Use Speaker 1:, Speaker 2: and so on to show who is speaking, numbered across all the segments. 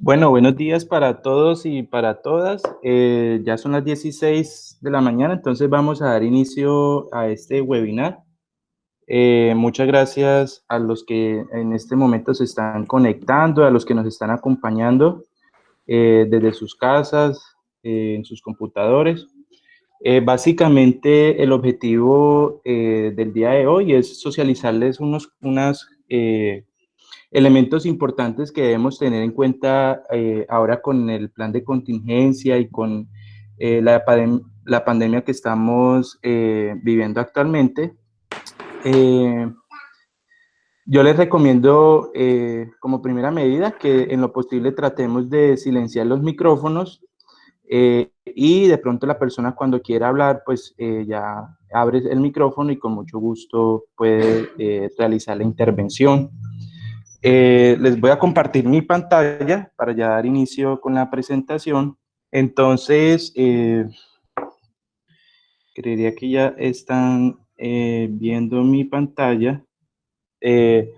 Speaker 1: Bueno, buenos días para todos y para todas. Ya son las 16 de la mañana, entonces vamos a dar inicio a este webinar. Muchas gracias a los que en este momento se están conectando, a los que nos están acompañando desde sus casas, en sus computadores. Básicamente el objetivo del día de hoy es socializarles unas elementos importantes que debemos tener en cuenta ahora con el plan de contingencia y con la pandemia que estamos viviendo actualmente. Eh, yo les recomiendo como primera medida que en lo posible tratemos de silenciar los micrófonos y de pronto la persona cuando quiera hablar pues ya abre el micrófono y con mucho gusto puede realizar la intervención. Les voy a compartir mi pantalla para ya dar inicio con la presentación. Entonces, creería que ya están viendo mi pantalla. El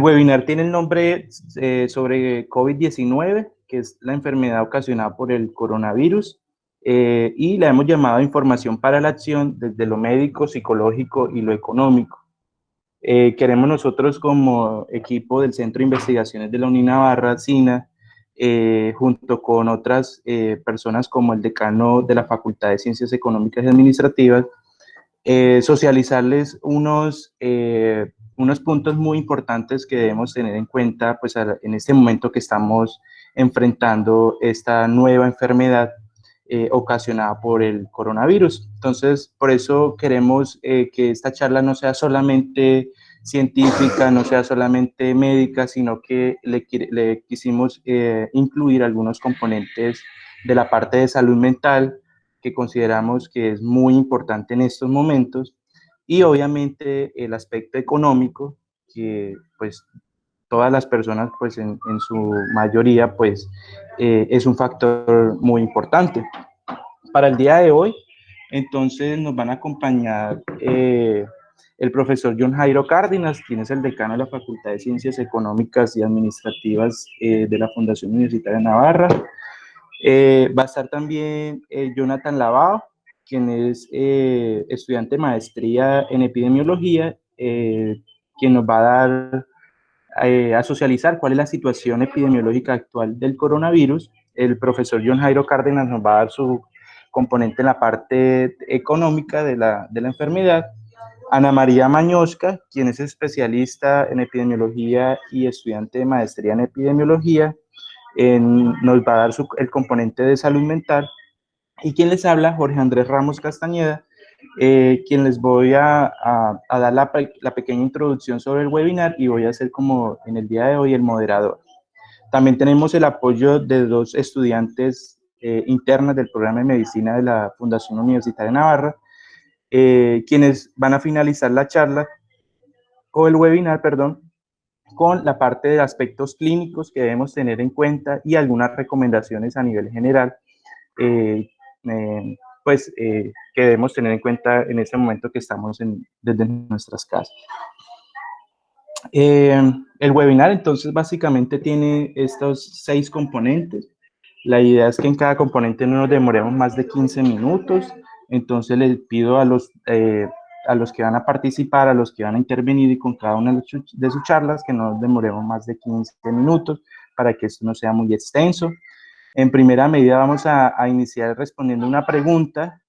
Speaker 1: webinar tiene el nombre sobre COVID-19, que es la enfermedad ocasionada por el coronavirus, y la hemos llamado Información para la Acción desde lo médico, psicológico y lo económico. Queremos nosotros como equipo del Centro de Investigaciones de la UNINavarra, SINA, junto con otras personas como el decano de la Facultad de Ciencias Económicas y Administrativas, socializarles unos puntos muy importantes que debemos tener en cuenta pues, en este momento que estamos enfrentando esta nueva enfermedad ocasionada por el coronavirus. Entonces, por eso queremos que esta charla no sea solamente científica, no sea solamente médica, sino que le quisimos incluir algunos componentes de la parte de salud mental que consideramos que es muy importante en estos momentos y obviamente el aspecto económico que pues todas las personas pues en su mayoría pues es un factor muy importante. Para el día de hoy, entonces nos van a acompañar el profesor John Jairo Cárdenas, quien es el decano de la Facultad de Ciencias Económicas y Administrativas de la Fundación Universitaria de Navarra. Va a estar también Jonathan Lavao, quien es estudiante de maestría en epidemiología, quien nos va a dar a socializar cuál es la situación epidemiológica actual del coronavirus. El profesor John Jairo Cárdenas nos va a dar su componente en la parte económica de la enfermedad. Ana María Mañosca, quien es especialista en epidemiología y estudiante de maestría en epidemiología, nos va a dar el componente de salud mental. Y quien les habla, Jorge Andrés Ramos Castañeda, quien les voy a dar la pequeña introducción sobre el webinar y voy a ser como en el día de hoy el moderador. También tenemos el apoyo de dos estudiantes internas del programa de medicina de la Fundación Universitaria de Navarra, quienes van a finalizar la charla o el webinar, perdón, con la parte de aspectos clínicos que debemos tener en cuenta y algunas recomendaciones a nivel general que debemos tener en cuenta en este momento que estamos desde nuestras casas. El webinar entonces básicamente tiene estos 6 componentes. La idea es que en cada componente no nos demoremos más de 15 minutos, entonces les pido a los que van a participar, a los que van a intervenir y con cada una de sus charlas que no nos demoremos más de 15 minutos para que esto no sea muy extenso. En primera medida vamos a iniciar respondiendo una pregunta,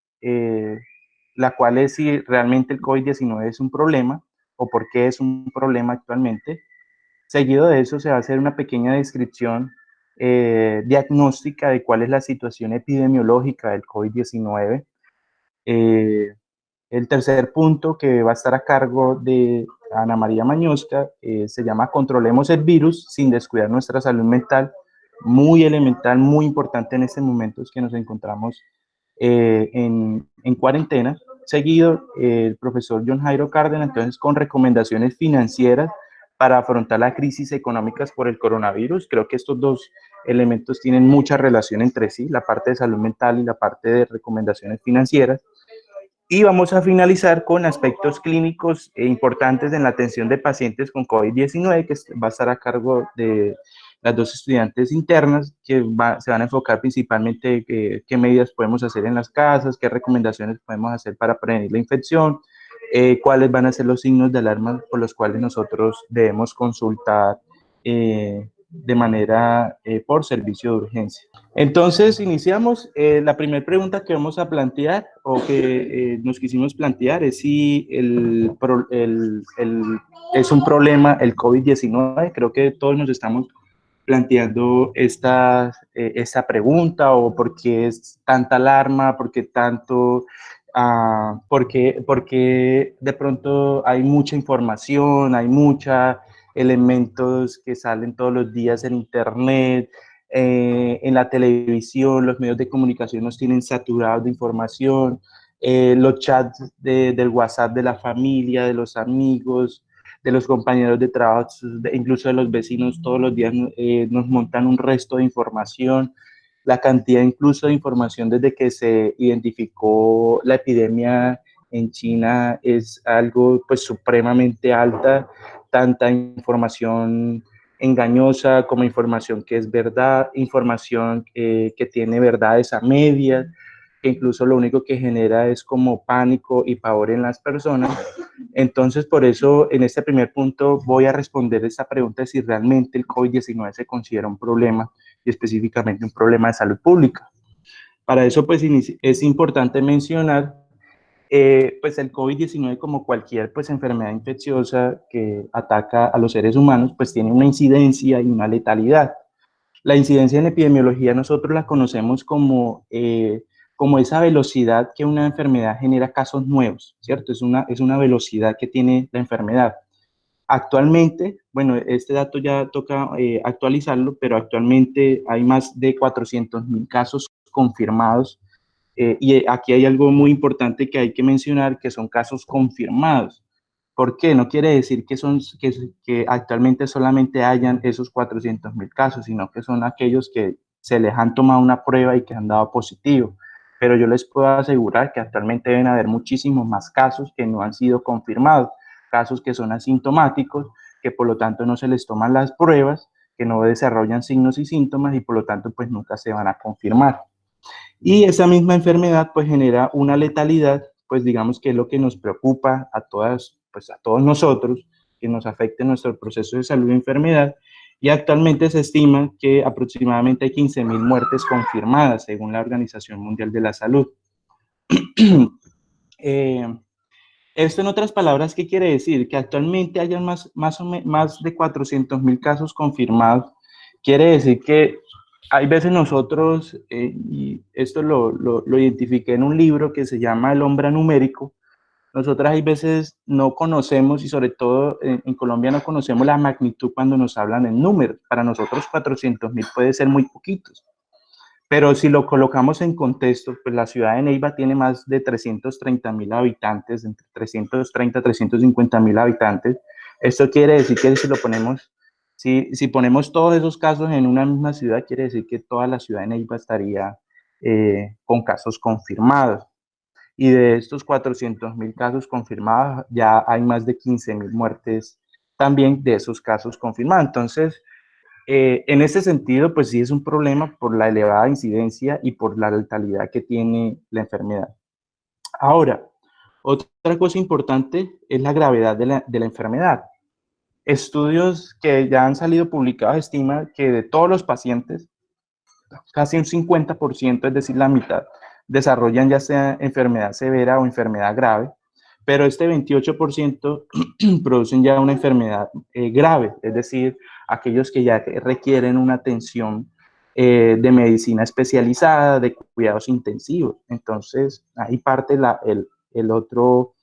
Speaker 1: la cual es si realmente el COVID-19 es un problema o por qué es un problema actualmente. Seguido de eso se va a hacer una pequeña descripción diagnóstica de cuál es la situación epidemiológica del COVID-19. El tercer punto que va a estar a cargo de Ana María Mañosca se llama Controlemos el virus sin descuidar nuestra salud mental, muy elemental, muy importante en estos momentos que nos encontramos en cuarentena. Seguido, el profesor John Jairo Cárdenas, entonces, con recomendaciones financieras para afrontar la crisis económicas por el coronavirus. Creo que estos dos elementos tienen mucha relación entre sí, la parte de salud mental y la parte de recomendaciones financieras. Y vamos a finalizar con aspectos clínicos importantes en la atención de pacientes con COVID-19, que va a estar a cargo las dos estudiantes internas que se van a enfocar principalmente qué medidas podemos hacer en las casas, qué recomendaciones podemos hacer para prevenir la infección, cuáles van a ser los signos de alarma por los cuales nosotros debemos consultar de manera por servicio de urgencia. Entonces, iniciamos. La primera pregunta que vamos a plantear o que nos quisimos plantear es si es un problema el COVID-19. Creo que todos nos estamos planteando esta pregunta o por qué es tanta alarma, por qué tanto, porque de pronto hay mucha información, hay muchos elementos que salen todos los días en internet, en la televisión, los medios de comunicación nos tienen saturados de información, los chats del WhatsApp de la familia, de los amigos, de los compañeros de trabajo, incluso de los vecinos, todos los días nos montan un resto de información. La cantidad incluso de información desde que se identificó la epidemia en China es algo pues supremamente alta, tanta información engañosa como información que es verdad, información que tiene verdades a medias, que incluso lo único que genera es como pánico y pavor en las personas. Entonces, por eso, en este primer punto voy a responder esta pregunta de si realmente el COVID-19 se considera un problema y específicamente un problema de salud pública. Para eso, pues, es importante mencionar pues el COVID-19, como cualquier pues, enfermedad infecciosa que ataca a los seres humanos, pues tiene una incidencia y una letalidad. La incidencia en epidemiología nosotros la conocemos como esa velocidad que una enfermedad genera casos nuevos, ¿cierto? Es una velocidad que tiene la enfermedad. Actualmente, bueno, este dato ya toca actualizarlo, pero actualmente hay más de 400.000 casos confirmados y aquí hay algo muy importante que hay que mencionar, que son casos confirmados. ¿Por qué? No quiere decir que actualmente solamente hayan esos 400.000 casos, sino que son aquellos que se les han tomado una prueba y que han dado positivo. Pero yo les puedo asegurar que actualmente deben haber muchísimos más casos que no han sido confirmados, casos que son asintomáticos, que por lo tanto no se les toman las pruebas, que no desarrollan signos y síntomas y por lo tanto pues nunca se van a confirmar. Y esa misma enfermedad pues genera una letalidad, pues digamos que es lo que nos preocupa a todas, pues a todos nosotros, que nos afecte nuestro proceso de salud y enfermedad. Y actualmente se estima que aproximadamente hay 15.000 muertes confirmadas según la Organización Mundial de la Salud. Esto en otras palabras, ¿qué quiere decir? Que actualmente hayan más de 400.000 casos confirmados. Quiere decir que hay veces nosotros, y esto lo identifiqué en un libro que se llama El hombre numérico, nosotras hay veces no conocemos, y sobre todo en Colombia no conocemos la magnitud cuando nos hablan en números. Para nosotros 400.000 puede ser muy poquitos. Pero si lo colocamos en contexto, pues la ciudad de Neiva tiene más de 330.000 habitantes, entre 330 y 350.000 habitantes. Esto quiere decir que si ponemos todos esos casos en una misma ciudad, quiere decir que toda la ciudad de Neiva estaría con casos confirmados. Y de estos 400.000 casos confirmados, ya hay más de 15.000 muertes también de esos casos confirmados. Entonces, en ese sentido, pues sí es un problema por la elevada incidencia y por la letalidad que tiene la enfermedad. Ahora, otra cosa importante es la gravedad de la enfermedad. Estudios que ya han salido publicados estiman que de todos los pacientes, casi un 50%, es decir, la mitad, desarrollan ya sea enfermedad severa o enfermedad grave, pero este 28% producen ya una enfermedad grave, es decir, aquellos que ya requieren una atención de medicina especializada, de cuidados intensivos. Entonces, ahí parte el otro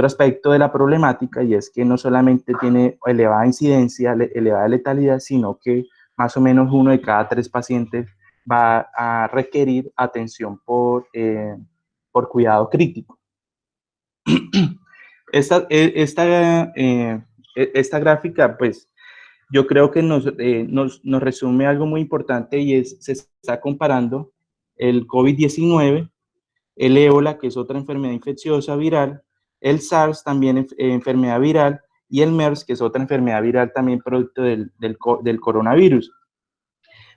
Speaker 1: aspecto de la problemática, y es que no solamente tiene elevada incidencia, elevada letalidad, sino que más o menos 1 de cada 3 pacientes va a requerir atención por cuidado crítico. Esta gráfica, pues, yo creo que nos resume algo muy importante, y se está comparando el COVID-19, el ébola, que es otra enfermedad infecciosa viral, el SARS, también enfermedad viral, y el MERS, que es otra enfermedad viral también producto del coronavirus.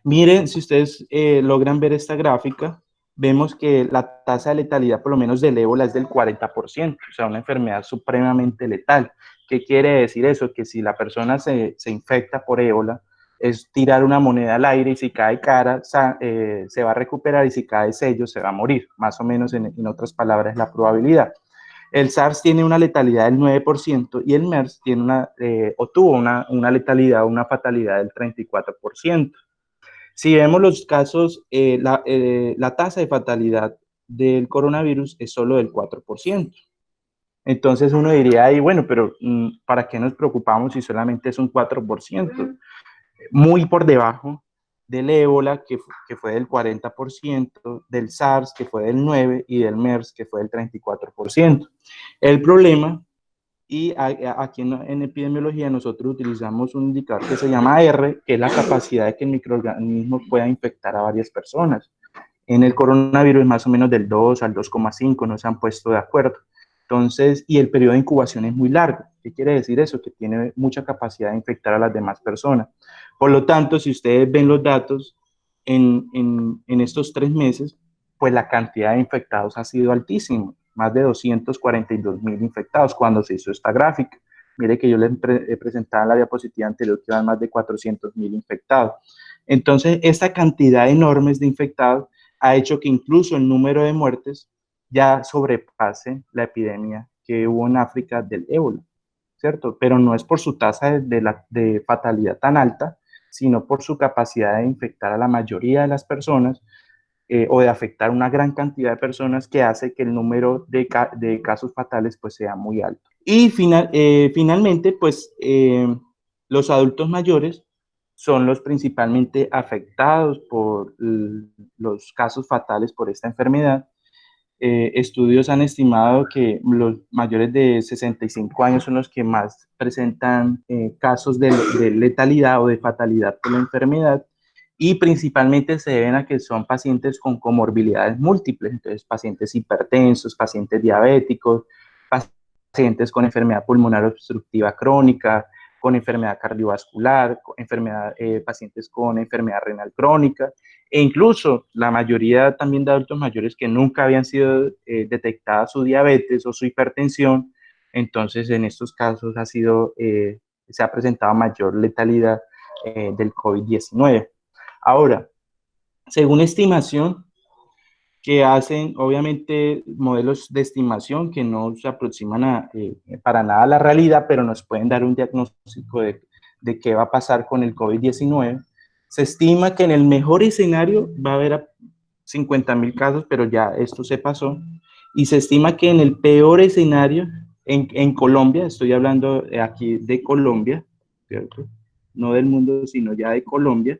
Speaker 1: Miren, si ustedes logran ver esta gráfica, vemos que la tasa de letalidad, por lo menos del ébola, es del 40%, o sea, una enfermedad supremamente letal. ¿Qué quiere decir eso? Que si la persona se infecta por ébola, es tirar una moneda al aire y si cae cara, se va a recuperar y si cae sello, se va a morir. Más o menos, en otras palabras, la probabilidad. El SARS tiene una letalidad del 9% y el MERS tiene tuvo una letalidad, una fatalidad del 34%. Si vemos los casos, la tasa de fatalidad del coronavirus es solo del 4%. Entonces uno diría, ahí, bueno, pero ¿para qué nos preocupamos si solamente es un 4%? Muy por debajo del ébola, que fue del 40%, del SARS, que fue del 9%, y del MERS, que fue del 34%. El problema, y aquí en epidemiología nosotros utilizamos un indicador que se llama R, que es la capacidad de que el microorganismo pueda infectar a varias personas. En el coronavirus es más o menos del 2 al 2,5, no se han puesto de acuerdo. Entonces, y el periodo de incubación es muy largo. ¿Qué quiere decir eso? Que tiene mucha capacidad de infectar a las demás personas. Por lo tanto, si ustedes ven los datos en estos 3 meses, pues la cantidad de infectados ha sido altísima, más de 242.000 infectados cuando se hizo esta gráfica. Mire que yo les he presentado en la diapositiva anterior que van más de 400.000 infectados. Entonces, esta cantidad enorme de infectados ha hecho que incluso el número de muertes ya sobrepase la epidemia que hubo en África del ébola, ¿cierto? Pero no es por su tasa de fatalidad tan alta, sino por su capacidad de infectar a la mayoría de las personas o de afectar una gran cantidad de personas que hace que el número de casos fatales pues sea muy alto. Y finalmente, pues los adultos mayores son los principalmente afectados por los casos fatales por esta enfermedad. Estudios han estimado que los mayores de 65 años son los que más presentan casos de letalidad o de fatalidad por la enfermedad y principalmente se deben a que son pacientes con comorbilidades múltiples, entonces pacientes hipertensos, pacientes diabéticos, pacientes con enfermedad pulmonar obstructiva crónica, con enfermedad cardiovascular, pacientes con enfermedad renal crónica, e incluso la mayoría también de adultos mayores que nunca habían sido detectada su diabetes o su hipertensión, entonces en estos casos se ha presentado mayor letalidad del COVID-19. Ahora, según estimación que hacen, obviamente, modelos de estimación que no se aproximan para nada a la realidad, pero nos pueden dar un diagnóstico de qué va a pasar con el COVID-19. Se estima que en el mejor escenario va a haber 50.000 casos, pero ya esto se pasó. Y se estima que en el peor escenario, en Colombia, estoy hablando aquí de Colombia, ¿cierto? No del mundo, sino ya de Colombia,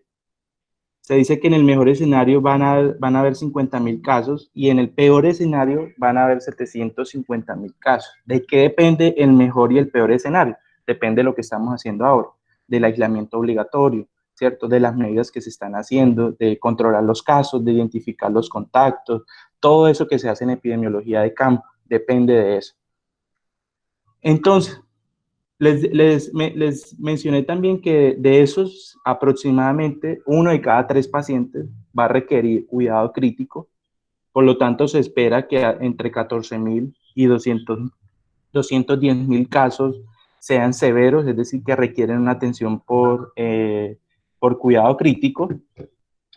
Speaker 1: se dice que en el mejor escenario van a haber 50.000 casos y en el peor escenario van a haber 750.000 casos. ¿De qué depende el mejor y el peor escenario? Depende de lo que estamos haciendo ahora, del aislamiento obligatorio, ¿cierto? De las medidas que se están haciendo, de controlar los casos, de identificar los contactos, todo eso que se hace en epidemiología de campo, depende de eso. Entonces, les mencioné también que de esos aproximadamente 1 de cada 3 pacientes va a requerir cuidado crítico, por lo tanto se espera que entre 14.000 y 210.000 casos sean severos, es decir, que requieren una atención por cuidado crítico.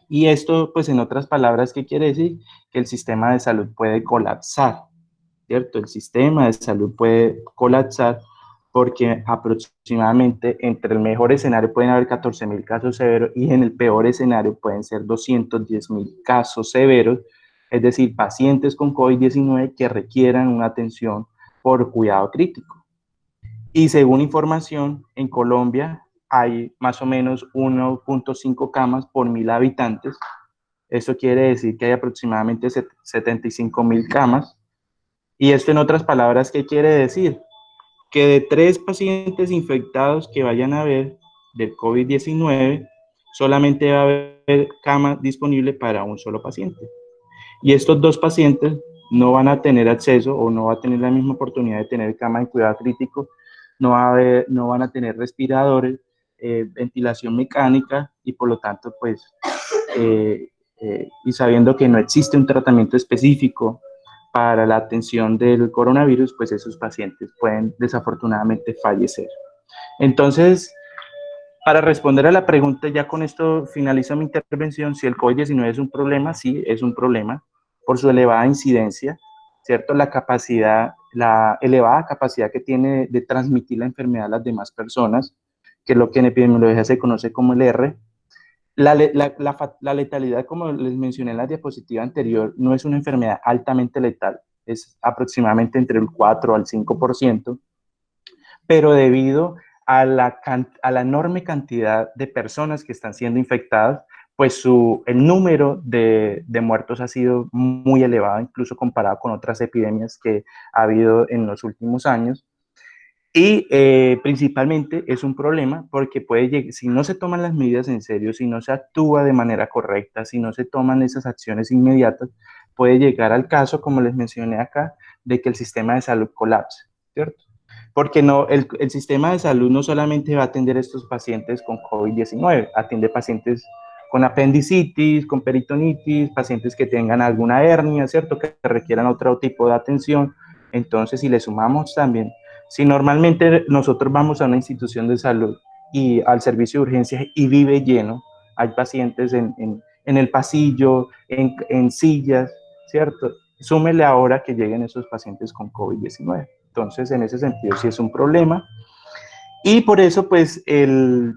Speaker 1: Y esto, pues en otras palabras, ¿qué quiere decir? Que el sistema de salud puede colapsar, ¿cierto? El sistema de salud puede colapsar porque aproximadamente entre el mejor escenario pueden haber 14.000 casos severos y en el peor escenario pueden ser 210.000 casos severos, es decir, pacientes con COVID-19 que requieran una atención por cuidado crítico. Y según información, en Colombia hay más o menos 1.5 camas por 1.000 habitantes. Eso quiere decir que hay aproximadamente 75.000 camas. Y esto en otras palabras, ¿qué quiere decir? Que de 3 pacientes infectados que vayan a haber del COVID-19, solamente va a haber cama disponible para un solo paciente. Y estos 2 pacientes no van a tener acceso o no va a tener la misma oportunidad de tener cama en cuidado crítico no van a tener respiradores, ventilación mecánica y por lo tanto, pues, y sabiendo que no existe un tratamiento específico para la atención del coronavirus, pues esos pacientes pueden desafortunadamente fallecer. Entonces, para responder a la pregunta, ya con esto finalizo mi intervención. Si el COVID-19 es un problema, sí, es un problema por su elevada incidencia, ¿cierto? La capacidad, la elevada capacidad que tiene de transmitir la enfermedad a las demás personas, que es lo que en epidemiología se conoce como el R. La letalidad, como les mencioné en la diapositiva anterior, no es una enfermedad altamente letal, es aproximadamente entre el 4 al 5%, pero debido a la enorme cantidad de personas que están siendo infectadas, pues el número de muertos ha sido muy elevado, incluso comparado con otras epidemias que ha habido en los últimos años. Y principalmente es un problema porque si no se toman las medidas en serio, si no se actúa de manera correcta, si no se toman esas acciones inmediatas, puede llegar al caso, como les mencioné acá, de que el sistema de salud colapse, ¿cierto? Porque no, el sistema de salud no solamente va a atender a estos pacientes con COVID-19, atiende pacientes con apendicitis, con peritonitis, pacientes que tengan alguna hernia, ¿cierto? Que requieran otro tipo de atención. Entonces, si le sumamos también, si normalmente nosotros vamos a una institución de salud y al servicio de urgencias y vive lleno, hay pacientes en el pasillo, en sillas, ¿cierto? Súmele ahora que lleguen esos pacientes con COVID-19. Entonces, en ese sentido, sí es un problema. Y por eso, pues, este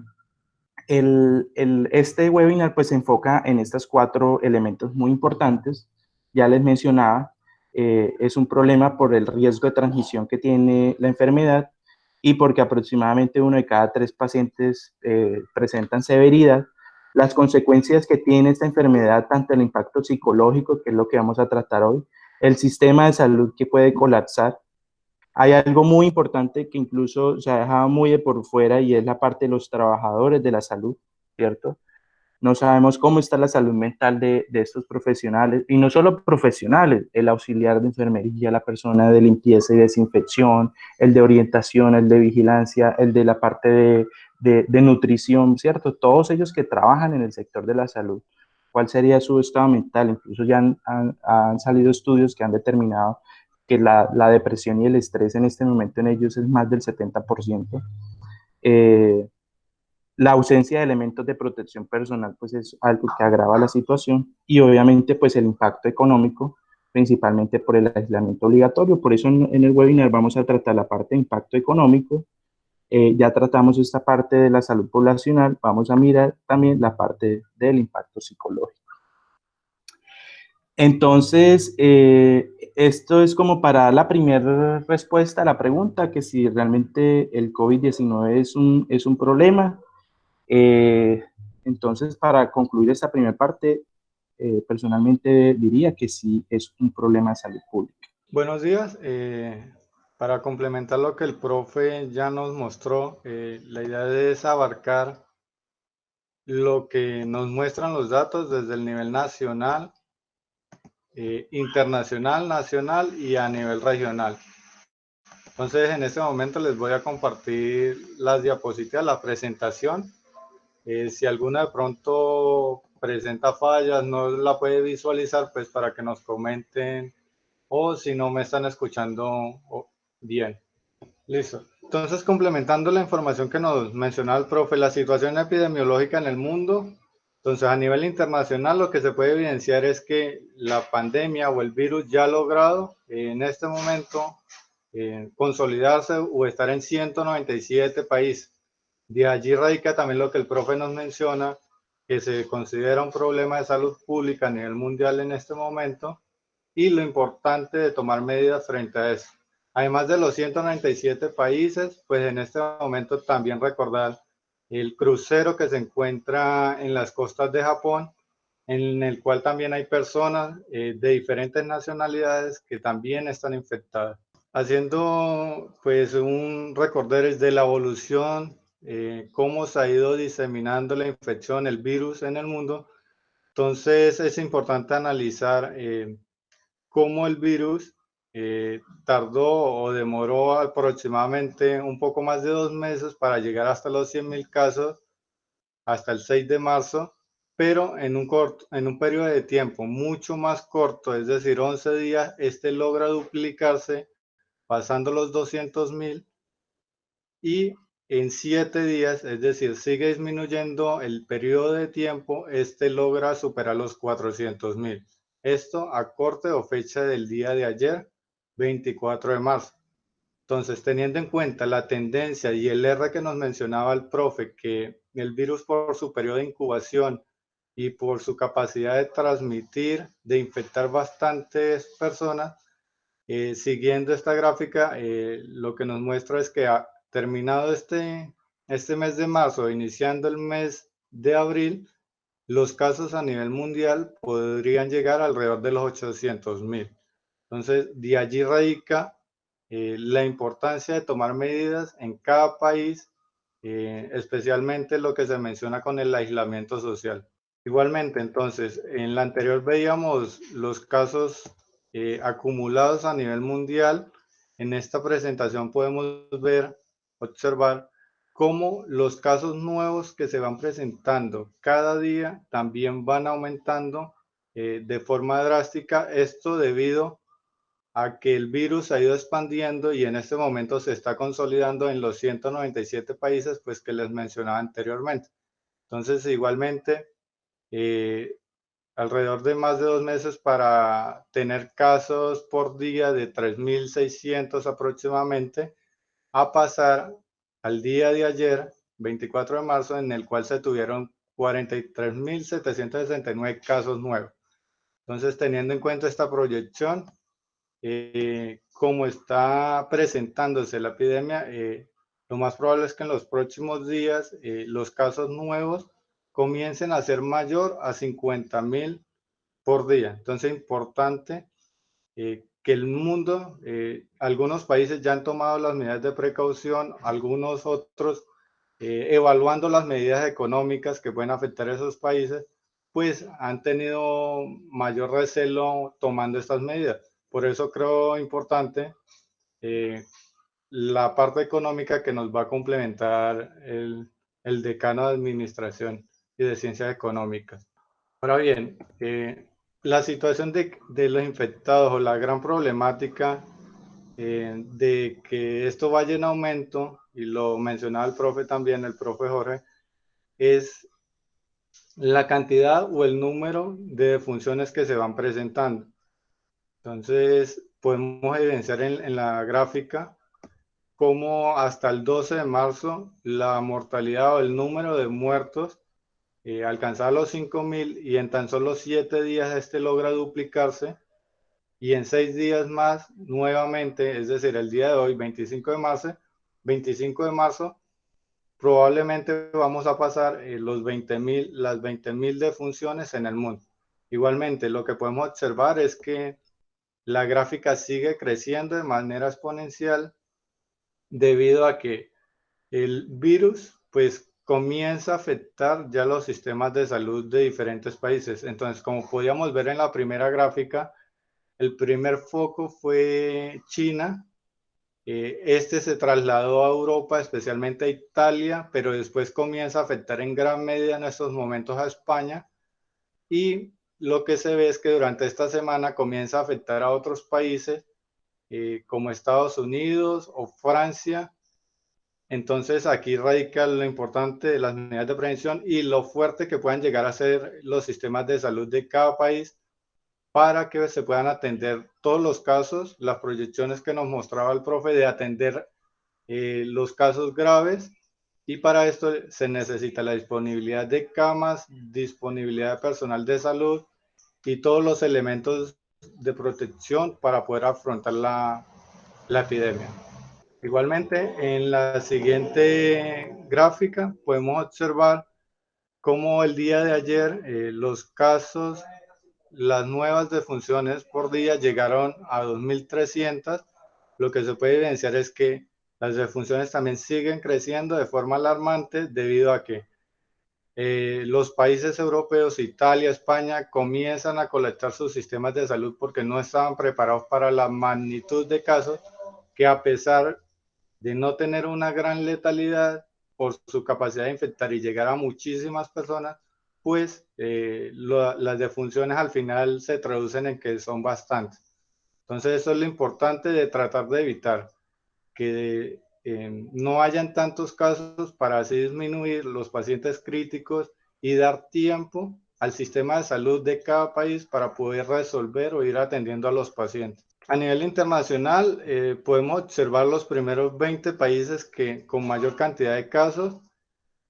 Speaker 1: webinar pues, se enfoca en estos 4 elementos muy importantes. Ya les mencionaba, es un problema por el riesgo de transmisión que tiene la enfermedad y porque aproximadamente 1 de cada 3 pacientes presentan severidad. Las consecuencias que tiene esta enfermedad, tanto el impacto psicológico, que es lo que vamos a tratar hoy, el sistema de salud que puede colapsar. Hay algo muy importante que incluso se ha dejado muy de por fuera y es la parte de los trabajadores de la salud, ¿cierto? No sabemos cómo está la salud mental de estos profesionales, y no solo profesionales, el auxiliar de enfermería, la persona de limpieza y desinfección, el de orientación, el de vigilancia, el de la parte de nutrición, ¿cierto? Todos ellos que trabajan en el sector de la salud. ¿Cuál sería su estado mental? Incluso ya han salido estudios que han determinado que la depresión y el estrés en este momento en ellos es más del 70%. La ausencia de elementos de protección personal pues es algo que agrava la situación y obviamente pues el impacto económico, principalmente por el aislamiento obligatorio. Por eso en el webinar vamos a tratar la parte de impacto económico. Ya tratamos esta parte de la salud poblacional, vamos a mirar también la parte del impacto psicológico. Entonces, esto es como para dar la primera respuesta a la pregunta, que si realmente el COVID-19 es un problema. Entonces, para concluir esta primera parte, personalmente diría que sí es un problema de salud pública.
Speaker 2: Buenos días. Para complementar lo que el profe ya nos mostró, la idea es abarcar lo que nos muestran los datos desde el nivel nacional, internacional, nacional y a nivel regional. Entonces, en este momento les voy a compartir las diapositivas, la presentación. Si alguna de pronto presenta fallas, no la puede visualizar, pues para que nos comenten o si no me están escuchando bien. Listo. Entonces, complementando la información que nos mencionaba el profe, la situación epidemiológica en el mundo. Entonces, a nivel internacional, lo que se puede evidenciar es que la pandemia o el virus ya ha logrado en este momento consolidarse o estar en 197 países. De allí radica también lo que el profe nos menciona, que se considera un problema de salud pública a nivel mundial en este momento y lo importante de tomar medidas frente a eso. Además de los 197 países, pues en este momento también recordar el crucero que se encuentra en las costas de Japón, en el cual también hay personas de diferentes nacionalidades que también están infectadas. Haciendo pues un recorder de la evolución, cómo se ha ido diseminando la infección, el virus en el mundo. Entonces es importante analizar cómo el virus tardó o demoró aproximadamente un poco más de 2 meses para llegar hasta los 100.000 casos, hasta el 6 de marzo, pero en un periodo de tiempo mucho más corto, es decir, 11 días, este logra duplicarse pasando los 200.000 y en 7 días, es decir, sigue disminuyendo el periodo de tiempo, este logra superar los 400.000. Esto a corte o fecha del día de ayer, 24 de marzo. Entonces, teniendo en cuenta la tendencia y el R que nos mencionaba el profe, que el virus por su periodo de incubación y por su capacidad de transmitir, de infectar bastantes personas, siguiendo esta gráfica, lo que nos muestra es que terminado este mes de marzo, iniciando el mes de abril, los casos a nivel mundial podrían llegar alrededor de los 800.000. Entonces, de allí radica la importancia de tomar medidas en cada país, especialmente lo que se menciona con el aislamiento social. Igualmente, entonces, en la anterior veíamos los casos acumulados a nivel mundial. En esta presentación podemos observar cómo los casos nuevos que se van presentando cada día también van aumentando de forma drástica. Esto debido a que el virus ha ido expandiendo y en este momento se está consolidando en los 197 países, pues que les mencionaba anteriormente. Entonces, igualmente, eh, alrededor de más de 2 meses para tener casos por día de 3.600 aproximadamente, a pasar al día de ayer, 24 de marzo, en el cual se tuvieron 43.769 casos nuevos. Entonces, teniendo en cuenta esta proyección, como está presentándose la epidemia, lo más probable es que en los próximos días los casos nuevos comiencen a ser mayor a 50.000 por día. Entonces es importante que el mundo, algunos países ya han tomado las medidas de precaución, algunos otros evaluando las medidas económicas que pueden afectar a esos países, pues han tenido mayor recelo tomando estas medidas. Por eso creo importante eh, la parte económica que nos va a complementar el decano de Administración y de Ciencias Económicas. Ahora bien, la situación de los infectados o la gran problemática de que esto vaya en aumento, y lo mencionaba el profe también, el profe Jorge, es la cantidad o el número de defunciones que se van presentando. Entonces, podemos evidenciar en la gráfica cómo hasta el 12 de marzo la mortalidad o el número de muertos alcanzaba los 5.000 y en tan solo 7 días este logra duplicarse y en 6 días más nuevamente, es decir, el día de hoy, 25 de marzo, probablemente vamos a pasar las 20.000 defunciones en el mundo. Igualmente, lo que podemos observar es que la gráfica sigue creciendo de manera exponencial debido a que el virus pues comienza a afectar ya los sistemas de salud de diferentes países. Entonces, como podíamos ver en la primera gráfica, el primer foco fue China. Este se trasladó a Europa, especialmente a Italia, pero después comienza a afectar en gran medida en estos momentos a España. Y lo que se ve es que durante esta semana comienza a afectar a otros países como Estados Unidos o Francia. Entonces aquí radica lo importante de las medidas de prevención y lo fuerte que puedan llegar a ser los sistemas de salud de cada país para que se puedan atender todos los casos, las proyecciones que nos mostraba el profe de atender los casos graves, y para esto se necesita la disponibilidad de camas, disponibilidad de personal de salud y todos los elementos de protección para poder afrontar la epidemia. Igualmente, en la siguiente gráfica podemos observar cómo el día de ayer los casos, las nuevas defunciones por día llegaron a 2.300. Lo que se puede evidenciar es que las defunciones también siguen creciendo de forma alarmante debido a que los países europeos, Italia, España, comienzan a colapsar sus sistemas de salud porque no estaban preparados para la magnitud de casos que, a pesar de no tener una gran letalidad por su capacidad de infectar y llegar a muchísimas personas, pues las defunciones al final se traducen en que son bastantes. Entonces eso es lo importante de tratar de evitar que no hayan tantos casos para así disminuir los pacientes críticos y dar tiempo al sistema de salud de cada país para poder resolver o ir atendiendo a los pacientes. A nivel internacional, podemos observar los primeros 20 países que con mayor cantidad de casos.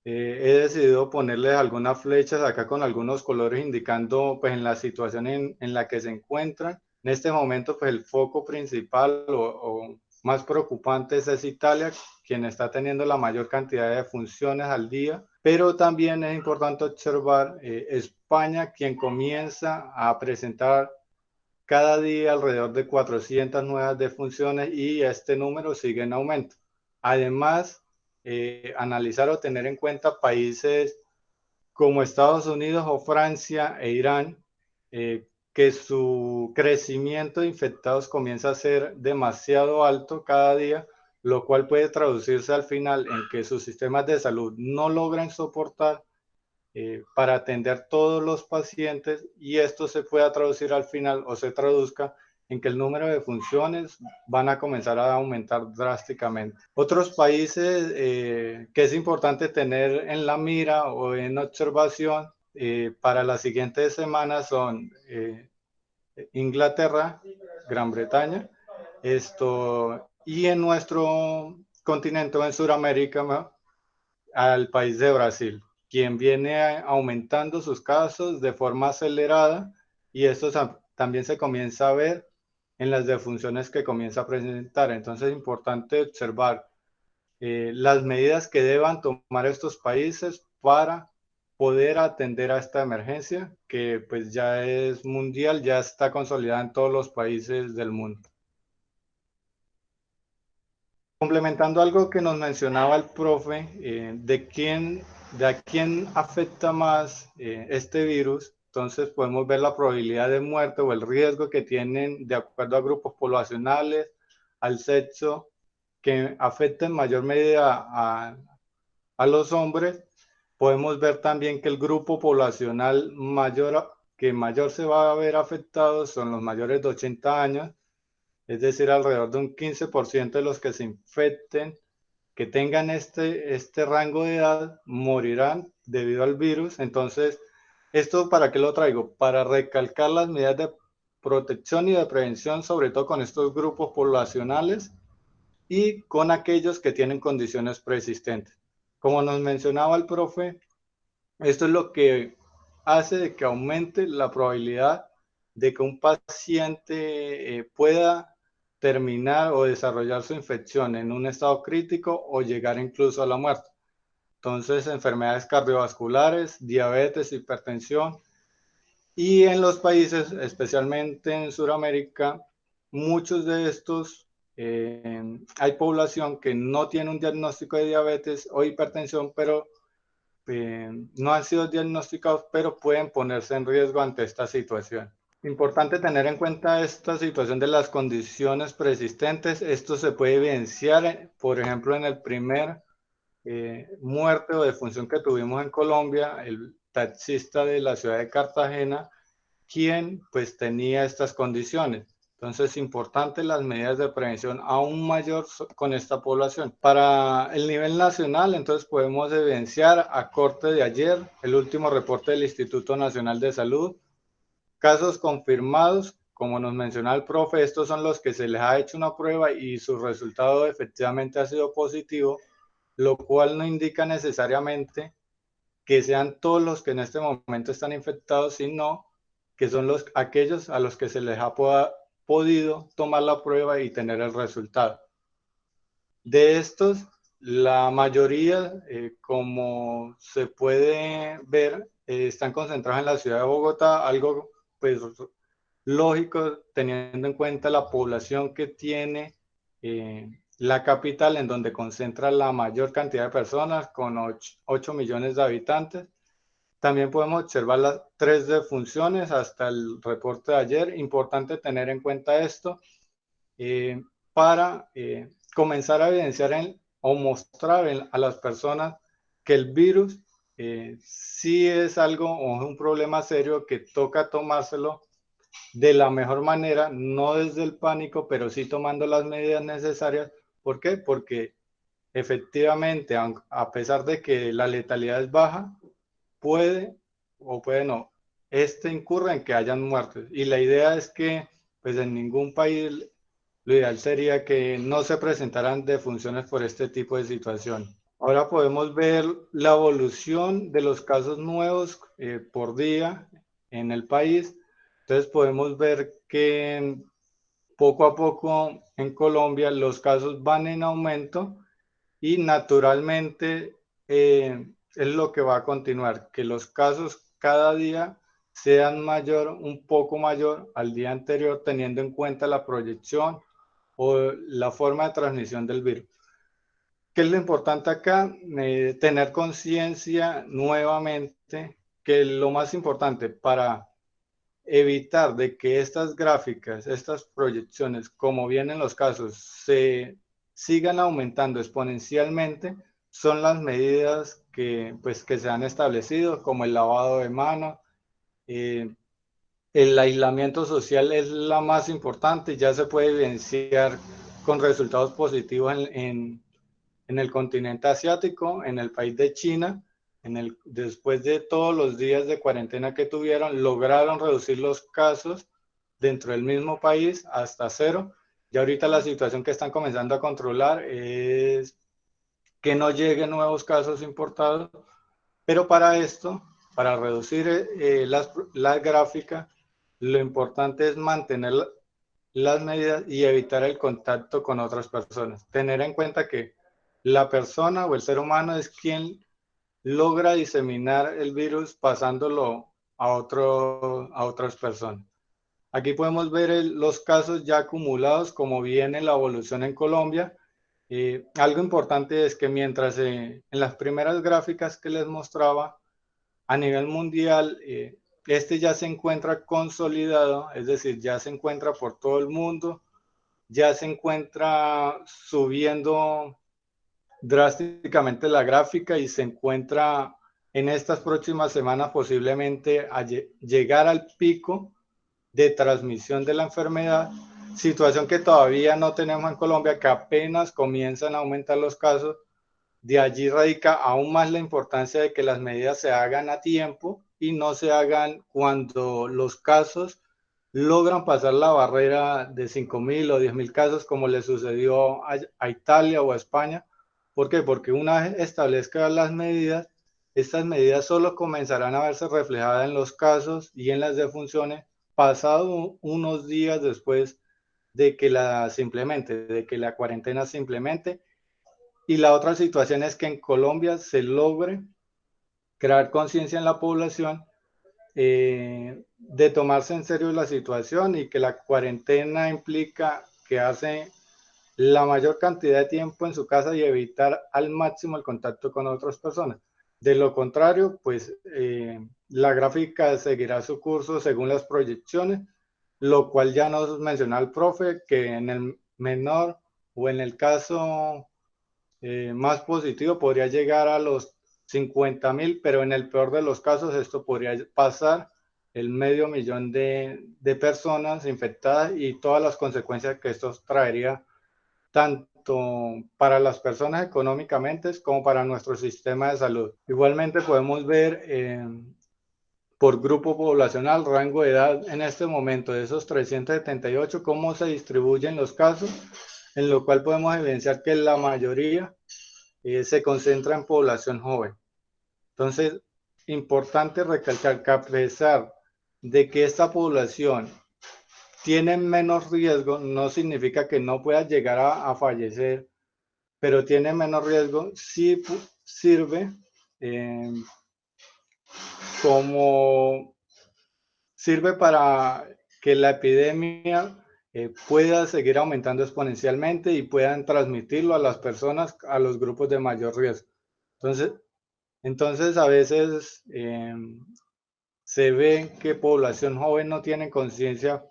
Speaker 2: He decidido ponerles algunas flechas acá con algunos colores indicando pues en la situación en la que se encuentran. En este momento pues el foco principal o más preocupante es Italia, quien está teniendo la mayor cantidad de funciones al día, pero también es importante observar España, quien comienza a presentar cada día alrededor de 400 nuevas defunciones y este número sigue en aumento. Además, analizar o tener en cuenta países como Estados Unidos o Francia e Irán, que su crecimiento de infectados comienza a ser demasiado alto cada día, lo cual puede traducirse al final en que sus sistemas de salud no logran soportar para atender todos los pacientes, y esto se pueda traducir al final o se traduzca en que el número de funciones van a comenzar a aumentar drásticamente. Otros países que es importante tener en la mira o en observación para las siguientes semanas son Inglaterra, Gran Bretaña, y en nuestro continente o en Sudamérica, ¿no?, al país de Brasil, quien viene aumentando sus casos de forma acelerada, y esto también se comienza a ver en las defunciones que comienza a presentar. Entonces es importante observar las medidas que deban tomar estos países para poder atender a esta emergencia que pues ya es mundial, ya está consolidada en todos los países del mundo. Complementando algo que nos mencionaba el profe, de a quién afecta más este virus, entonces podemos ver la probabilidad de muerte o el riesgo que tienen de acuerdo a grupos poblacionales, al sexo, que afecta en mayor medida a los hombres. Podemos ver también que el grupo poblacional que mayor se va a ver afectado son los mayores de 80 años, es decir, alrededor de un 15% de los que se infecten, que tengan este rango de edad, morirán debido al virus. Entonces, ¿esto para qué lo traigo? Para recalcar las medidas de protección y de prevención, sobre todo con estos grupos poblacionales y con aquellos que tienen condiciones preexistentes. Como nos mencionaba el profe, esto es lo que hace de que aumente la probabilidad de que un paciente pueda terminar o desarrollar su infección en un estado crítico o llegar incluso a la muerte. Entonces, enfermedades cardiovasculares, diabetes, hipertensión, y en los países, especialmente en Sudamérica, muchos de estos, hay población que no tiene un diagnóstico de diabetes o hipertensión, pero no han sido diagnosticados, pero pueden ponerse en riesgo ante esta situación. Importante tener en cuenta esta situación de las condiciones preexistentes. Esto se puede evidenciar, por ejemplo, en el primer muerte o defunción que tuvimos en Colombia, el taxista de la ciudad de Cartagena, quien pues tenía estas condiciones. Entonces, es importante las medidas de prevención aún mayor con esta población. Para el nivel nacional, entonces podemos evidenciar a corte de ayer el último reporte del Instituto Nacional de Salud. Casos confirmados, como nos mencionaba el profe, estos son los que se les ha hecho una prueba y su resultado efectivamente ha sido positivo, lo cual no indica necesariamente que sean todos los que en este momento están infectados, sino que son aquellos a los que se les ha podido tomar la prueba y tener el resultado. De estos, la mayoría, como se puede ver, están concentrados en la ciudad de Bogotá, algo pues lógico teniendo en cuenta la población que tiene la capital, en donde concentra la mayor cantidad de personas, con 8 millones de habitantes. También podemos observar las 3 defunciones hasta el reporte de ayer. Importante tener en cuenta esto para comenzar a evidenciar o mostrar a las personas que el virus sí es algo o es un problema serio que toca tomárselo de la mejor manera, no desde el pánico, pero sí tomando las medidas necesarias. ¿Por qué? Porque efectivamente, a pesar de que la letalidad es baja, puede o puede no, incurre en que hayan muertes. Y la idea es que, pues en ningún país, lo ideal sería que no se presentaran defunciones por este tipo de situación. Ahora podemos ver la evolución de los casos nuevos por día en el país. Entonces podemos ver que poco a poco en Colombia los casos van en aumento y naturalmente es lo que va a continuar, que los casos cada día sean mayor, un poco mayor al día anterior, teniendo en cuenta la proyección o la forma de transmisión del virus. ¿Qué es lo importante acá? Tener conciencia nuevamente que lo más importante para evitar de que estas gráficas, estas proyecciones, como vienen los casos, se sigan aumentando exponencialmente, son las medidas que, pues, que se han establecido, como el lavado de manos, el aislamiento social es la más importante, ya se puede evidenciar con resultados positivos en el continente asiático, en el país de China, después de todos los días de cuarentena que tuvieron, lograron reducir los casos dentro del mismo país hasta cero. Y ahorita la situación que están comenzando a controlar es que no lleguen nuevos casos importados, pero para esto, para reducir la gráfica, lo importante es mantener las medidas y evitar el contacto con otras personas. Tener en cuenta que la persona o el ser humano es quien logra diseminar el virus pasándolo a otras personas. Aquí podemos ver los casos ya acumulados, como viene la evolución en Colombia. Algo importante es que mientras en las primeras gráficas que les mostraba, a nivel mundial, este ya se encuentra consolidado, es decir, ya se encuentra por todo el mundo, ya se encuentra subiendo drásticamente la gráfica y se encuentra en estas próximas semanas posiblemente a llegar al pico de transmisión de la enfermedad, situación que todavía no tenemos en Colombia, que apenas comienzan a aumentar los casos. De allí radica aún más la importancia de que las medidas se hagan a tiempo y no se hagan cuando los casos logran pasar la barrera de 5.000 o 10.000 casos, como le sucedió a Italia o a España. ¿Por qué? Porque una vez establezcan las medidas, estas medidas solo comenzarán a verse reflejadas en los casos y en las defunciones pasado unos días después de que de que la cuarentena se implemente. Y la otra situación es que en Colombia se logre crear conciencia en la población de tomarse en serio la situación y que la cuarentena implica quedarse la mayor cantidad de tiempo en su casa y evitar al máximo el contacto con otras personas. De lo contrario, pues la gráfica seguirá su curso según las proyecciones, lo cual ya nos mencionó el profe, que en el menor o en el caso más positivo podría llegar a los 50.000, pero en el peor de los casos esto podría pasar el 500.000 de personas infectadas y todas las consecuencias que esto traería tanto para las personas económicamente como para nuestro sistema de salud. Igualmente podemos ver por grupo poblacional, rango de edad en este momento de esos 378, cómo se distribuyen los casos, en lo cual podemos evidenciar que la mayoría se concentra en población joven. Entonces, importante recalcar que a pesar de que esta población tiene menos riesgo, no significa que no pueda llegar a fallecer, pero tiene menos riesgo, sí sirve eh, como sirve para que la epidemia pueda seguir aumentando exponencialmente y puedan transmitirlo a las personas, a los grupos de mayor riesgo. Entonces, Entonces, a veces se ve que población joven no tiene conciencia.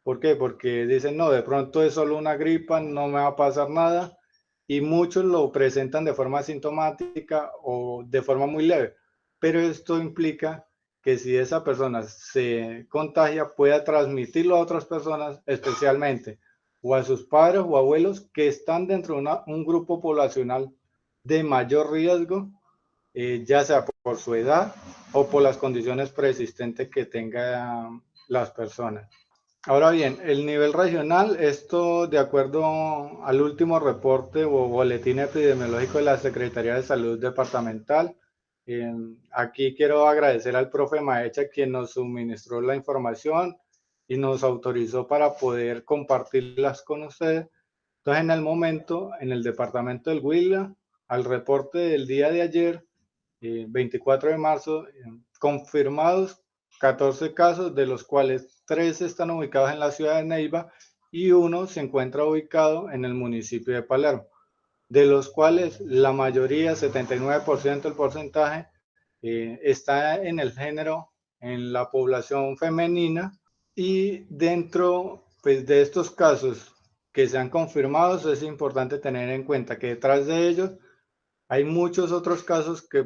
Speaker 2: ¿Por qué? Porque dicen, no, de pronto es solo una gripa, no me va a pasar nada, y muchos lo presentan de forma asintomática o de forma muy leve. Pero esto implica que si esa persona se contagia, pueda transmitirlo a otras personas, especialmente o a sus padres o abuelos que están dentro de un grupo poblacional de mayor riesgo, ya sea por su edad o por las condiciones preexistentes que tengan las personas. Ahora bien, el nivel regional, esto de acuerdo al último reporte o boletín epidemiológico de la Secretaría de Salud Departamental. Aquí quiero agradecer al profe Maecha, quien nos suministró la información y nos autorizó para poder compartirlas con ustedes. Entonces, en el momento, en el departamento del Huila, al reporte del día de ayer, 24 de marzo, confirmados 14 casos, de los cuales 3 están ubicados en la ciudad de Neiva y uno se encuentra ubicado en el municipio de Palermo, de los cuales la mayoría, 79% del porcentaje, está en el género, en la población femenina. Y dentro, pues, de estos casos que se han confirmado, es importante tener en cuenta que detrás de ellos hay muchos otros casos que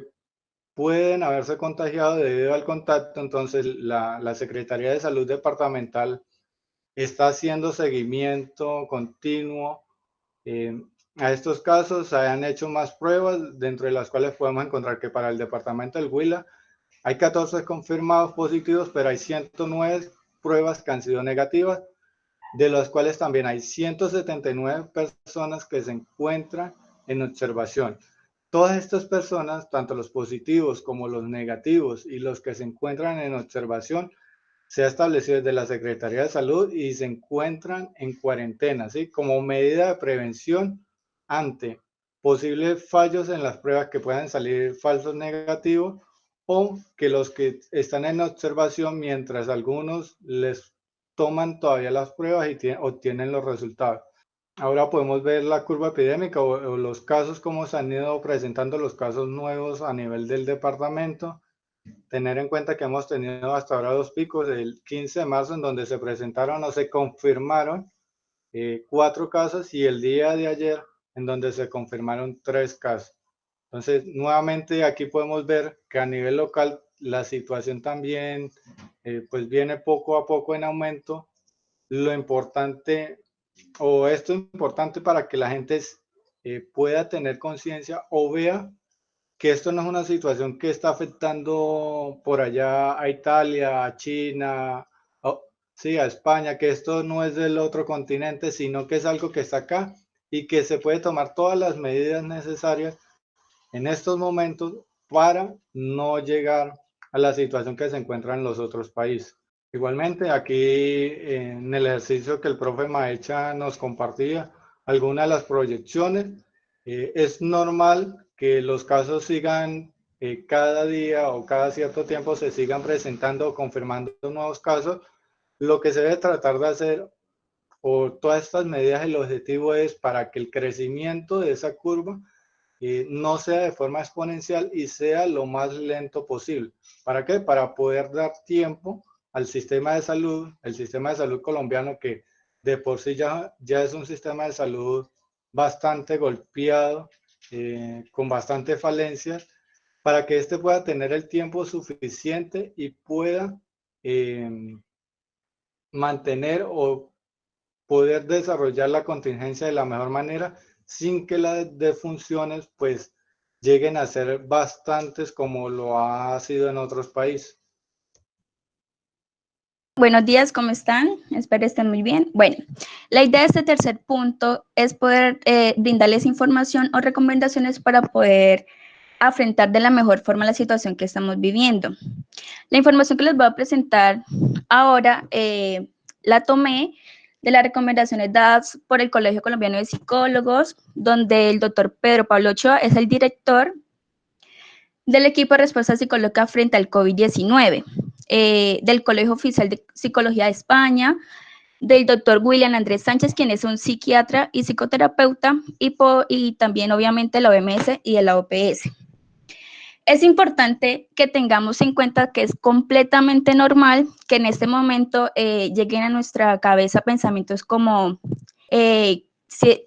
Speaker 2: pueden haberse contagiado debido al contacto. Entonces, la Secretaría de Salud Departamental está haciendo seguimiento continuo a estos casos. Se han hecho más pruebas, dentro de las cuales podemos encontrar que para el departamento del Huila hay 14 confirmados positivos, pero hay 109 pruebas que han sido negativas, de las cuales también hay 179 personas que se encuentran en observación. Todas estas personas, tanto los positivos como los negativos y los que se encuentran en observación, se ha establecido desde la Secretaría de Salud y se encuentran en cuarentena, ¿sí? Como medida de prevención ante posibles fallos en las pruebas, que puedan salir falsos negativos, o que los que están en observación, mientras algunos les toman todavía las pruebas y obtienen los resultados. Ahora podemos ver la curva epidémica o los casos, cómo se han ido presentando los casos nuevos a nivel del departamento. Tener en cuenta que hemos tenido hasta ahora 2 picos, el 15 de marzo, en donde se presentaron o se confirmaron 4 casos, y el día de ayer, en donde se confirmaron 3 casos. Entonces, nuevamente aquí podemos ver que a nivel local la situación también pues viene poco a poco en aumento. Lo importante, o esto es importante para que la gente pueda tener conciencia o vea que esto no es una situación que está afectando por allá a Italia, a China, sí, a España, que esto no es del otro continente, sino que es algo que está acá y que se puede tomar todas las medidas necesarias en estos momentos para no llegar a la situación que se encuentra en los otros países. Igualmente, aquí en el ejercicio que el profe Maecha nos compartía, algunas de las proyecciones, es normal que los casos sigan cada día o cada cierto tiempo se sigan presentando o confirmando nuevos casos. Lo que se debe tratar de hacer, o todas estas medidas, el objetivo es para que el crecimiento de esa curva no sea de forma exponencial y sea lo más lento posible. ¿Para qué? Para poder dar tiempo al sistema de salud, el sistema de salud colombiano, que de por sí ya es un sistema de salud bastante golpeado, con bastantes falencias, para que éste pueda tener el tiempo suficiente y pueda mantener o poder desarrollar la contingencia de la mejor manera, sin que las defunciones pues lleguen a ser bastantes como lo ha sido en otros países.
Speaker 3: Buenos días, ¿cómo están? Espero estén muy bien. Bueno, la idea de este tercer punto es poder brindarles información o recomendaciones para poder afrontar de la mejor forma la situación que estamos viviendo. La información que les voy a presentar ahora la tomé de las recomendaciones dadas por el Colegio Colombiano de Psicólogos, donde el doctor Pedro Pablo Ochoa es el director del equipo de respuesta psicológica frente al COVID-19, del Colegio Oficial de Psicología de España, del doctor William Andrés Sánchez, quien es un psiquiatra y psicoterapeuta, y también obviamente de la OMS y de la OPS. Es importante que tengamos en cuenta que es completamente normal que en este momento lleguen a nuestra cabeza pensamientos como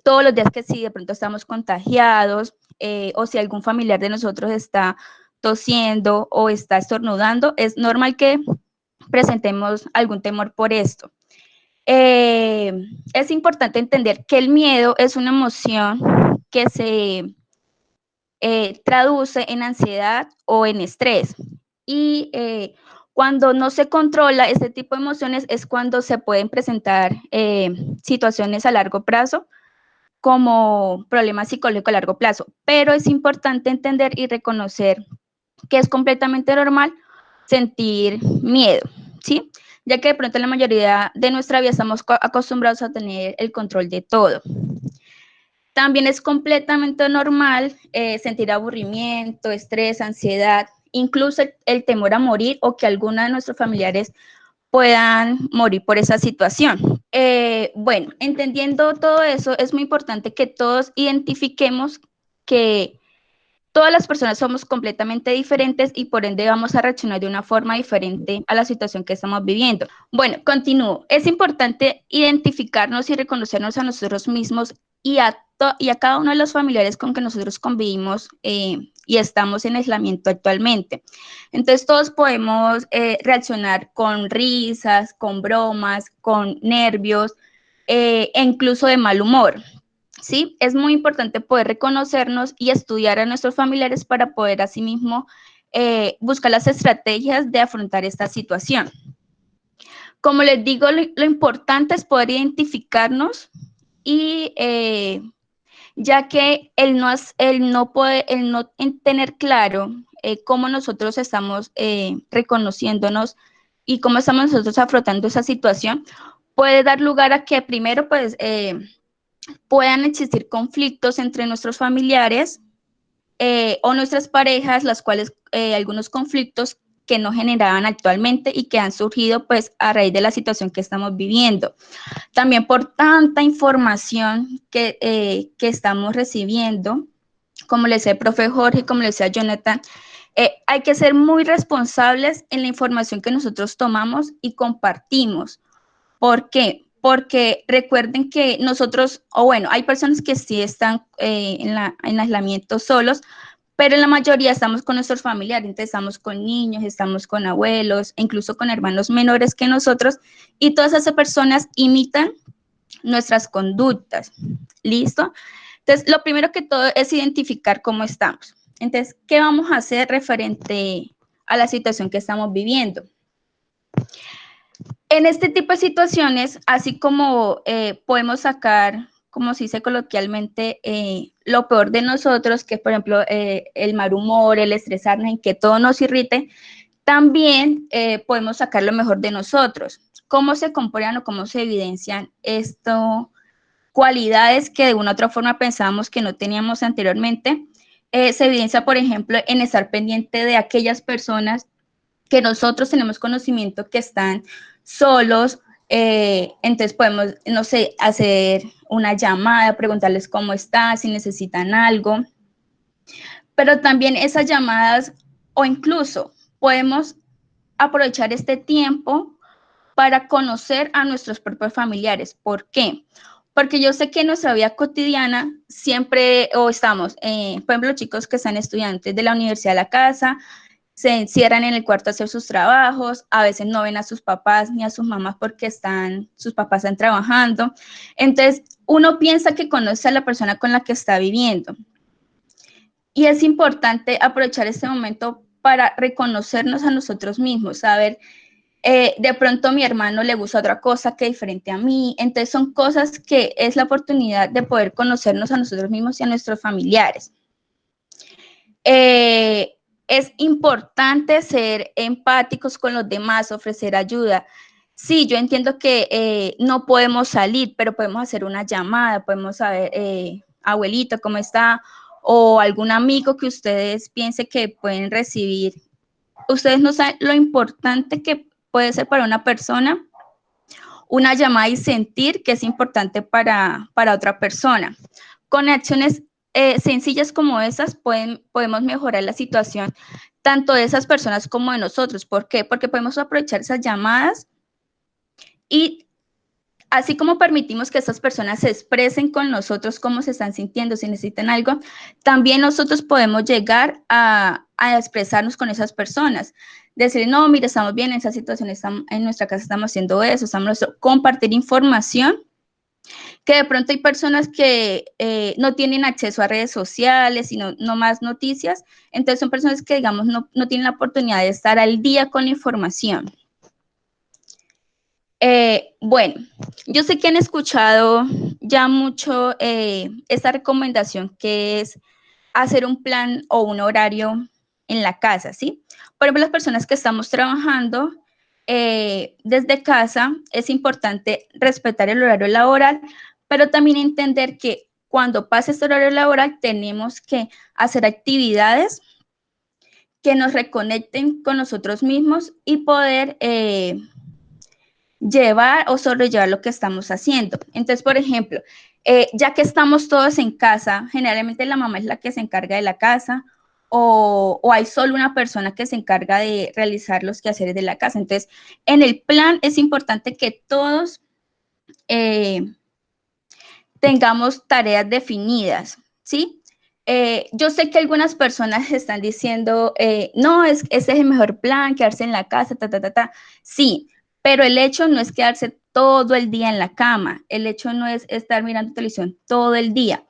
Speaker 3: todos los días que si de pronto estamos contagiados o si algún familiar de nosotros está tosiendo o está estornudando, es normal que presentemos algún temor por esto. Es importante entender que el miedo es una emoción que se traduce en ansiedad o en estrés. Y cuando no se controla este tipo de emociones es cuando se pueden presentar situaciones a largo plazo como problemas psicológicos a largo plazo. Pero es importante entender y reconocer que es completamente normal sentir miedo, ¿sí? Ya que de pronto en la mayoría de nuestra vida estamos acostumbrados a tener el control de todo. También es completamente normal sentir aburrimiento, estrés, ansiedad, incluso el temor a morir o que alguno de nuestros familiares puedan morir por esa situación. Bueno, entendiendo todo eso, es muy importante que todos identifiquemos que todas las personas somos completamente diferentes y por ende vamos a reaccionar de una forma diferente a la situación que estamos viviendo. Bueno, continúo. Es importante identificarnos y reconocernos a nosotros mismos y a cada uno de los familiares con que nosotros convivimos y estamos en aislamiento actualmente. Entonces todos podemos reaccionar con risas, con bromas, con nervios e incluso de mal humor. ¿Sí? Es muy importante poder reconocernos y estudiar a nuestros familiares para poder asimismo buscar las estrategias de afrontar esta situación. Como les digo, lo importante es poder identificarnos y ya que el no tener claro cómo nosotros estamos reconociéndonos y cómo estamos nosotros afrontando esa situación, puede dar lugar a que primero pues puedan existir conflictos entre nuestros familiares o nuestras parejas, las cuales algunos conflictos que no generaban actualmente y que han surgido pues a raíz de la situación que estamos viviendo. También por tanta información que estamos recibiendo, como le decía el profe Jorge, como le decía Jonathan, hay que ser muy responsables en la información que nosotros tomamos y compartimos. ¿Por qué? Porque recuerden que nosotros, o bueno, hay personas que sí están en aislamiento solos, pero en la mayoría estamos con nuestros familiares, entonces estamos con niños, estamos con abuelos, incluso con hermanos menores que nosotros, y todas esas personas imitan nuestras conductas. ¿Listo? Entonces, lo primero que todo es identificar cómo estamos. Entonces, ¿qué vamos a hacer referente a la situación que estamos viviendo? En este tipo de situaciones, así como podemos sacar, como se dice coloquialmente, lo peor de nosotros, que es, por ejemplo, el mal humor, el estresarnos, en que todo nos irrite, también podemos sacar lo mejor de nosotros. ¿Cómo se comprueban o cómo se evidencian esto? Cualidades que de una u otra forma pensábamos que no teníamos anteriormente. Se evidencia, por ejemplo, en estar pendiente de aquellas personas que nosotros tenemos conocimiento que están solos, entonces podemos, no sé, hacer una llamada, preguntarles cómo están, si necesitan algo, pero también esas llamadas o incluso podemos aprovechar este tiempo para conocer a nuestros propios familiares. ¿Por qué? Porque yo sé que en nuestra vida cotidiana siempre, o estamos, por ejemplo, los chicos que están estudiantes de la universidad a la casa, se encierran en el cuarto a hacer sus trabajos, a veces no ven a sus papás ni a sus mamás porque sus papás están trabajando. Entonces, uno piensa que conoce a la persona con la que está viviendo. Y es importante aprovechar este momento para reconocernos a nosotros mismos, saber, de pronto a mi hermano le gusta otra cosa que diferente a mí. Entonces, son cosas que es la oportunidad de poder conocernos a nosotros mismos y a nuestros familiares. Es importante ser empáticos con los demás, ofrecer ayuda. Sí, yo entiendo que no podemos salir, pero podemos hacer una llamada, podemos saber, abuelito, ¿cómo está? O algún amigo que ustedes piensen que pueden recibir. Ustedes no saben lo importante que puede ser para una persona una llamada y sentir que es importante para otra persona. Con acciones sencillas como esas podemos mejorar la situación tanto de esas personas como de nosotros. ¿Por qué? Porque podemos aprovechar esas llamadas y así como permitimos que estas personas se expresen con nosotros cómo se están sintiendo, si necesitan algo, también nosotros podemos llegar a expresarnos con esas personas. Decir, no, mire, estamos bien en esa situación, en nuestra casa estamos haciendo eso, compartir información, que de pronto hay personas que no tienen acceso a redes sociales, sino no más noticias, entonces son personas que, digamos, no tienen la oportunidad de estar al día con la información. Bueno, yo sé que han escuchado ya mucho esta recomendación que es hacer un plan o un horario en la casa, ¿sí? Por ejemplo, las personas que estamos trabajando desde casa, es importante respetar el horario laboral, pero también entender que cuando pase este horario laboral tenemos que hacer actividades que nos reconecten con nosotros mismos y poder llevar o sobrellevar lo que estamos haciendo. Entonces, por ejemplo, ya que estamos todos en casa, generalmente la mamá es la que se encarga de la casa o hay solo una persona que se encarga de realizar los quehaceres de la casa. Entonces, en el plan es importante que todos tengamos tareas definidas, ¿sí? Yo sé que algunas personas están diciendo, no, ese es el mejor plan, quedarse en la casa, Sí, pero el hecho no es quedarse todo el día en la cama, el hecho no es estar mirando televisión todo el día,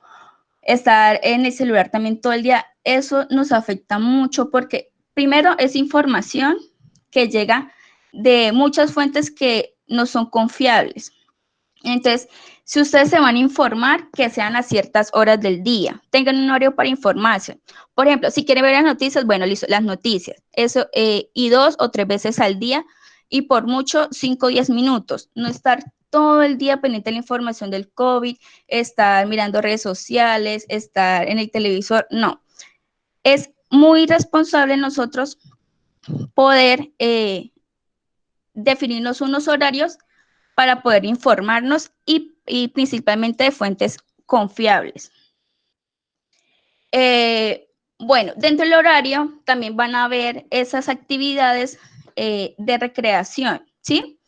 Speaker 3: estar en el celular también todo el día, eso nos afecta mucho porque primero es información que llega de muchas fuentes que no son confiables. Entonces, si ustedes se van a informar, que sean a ciertas horas del día, tengan un horario para informarse. Por ejemplo, si quieren ver las noticias, bueno, listo, las noticias, eso, y 2 o 3 veces al día, y por mucho 5 o 10 minutos, no estar todo el día pendiente de la información del COVID, estar mirando redes sociales, estar en el televisor, no. Es muy responsable nosotros poder definirnos unos horarios para poder informarnos y principalmente de fuentes confiables. Bueno, dentro del horario también van a haber esas actividades de recreación, ¿sí?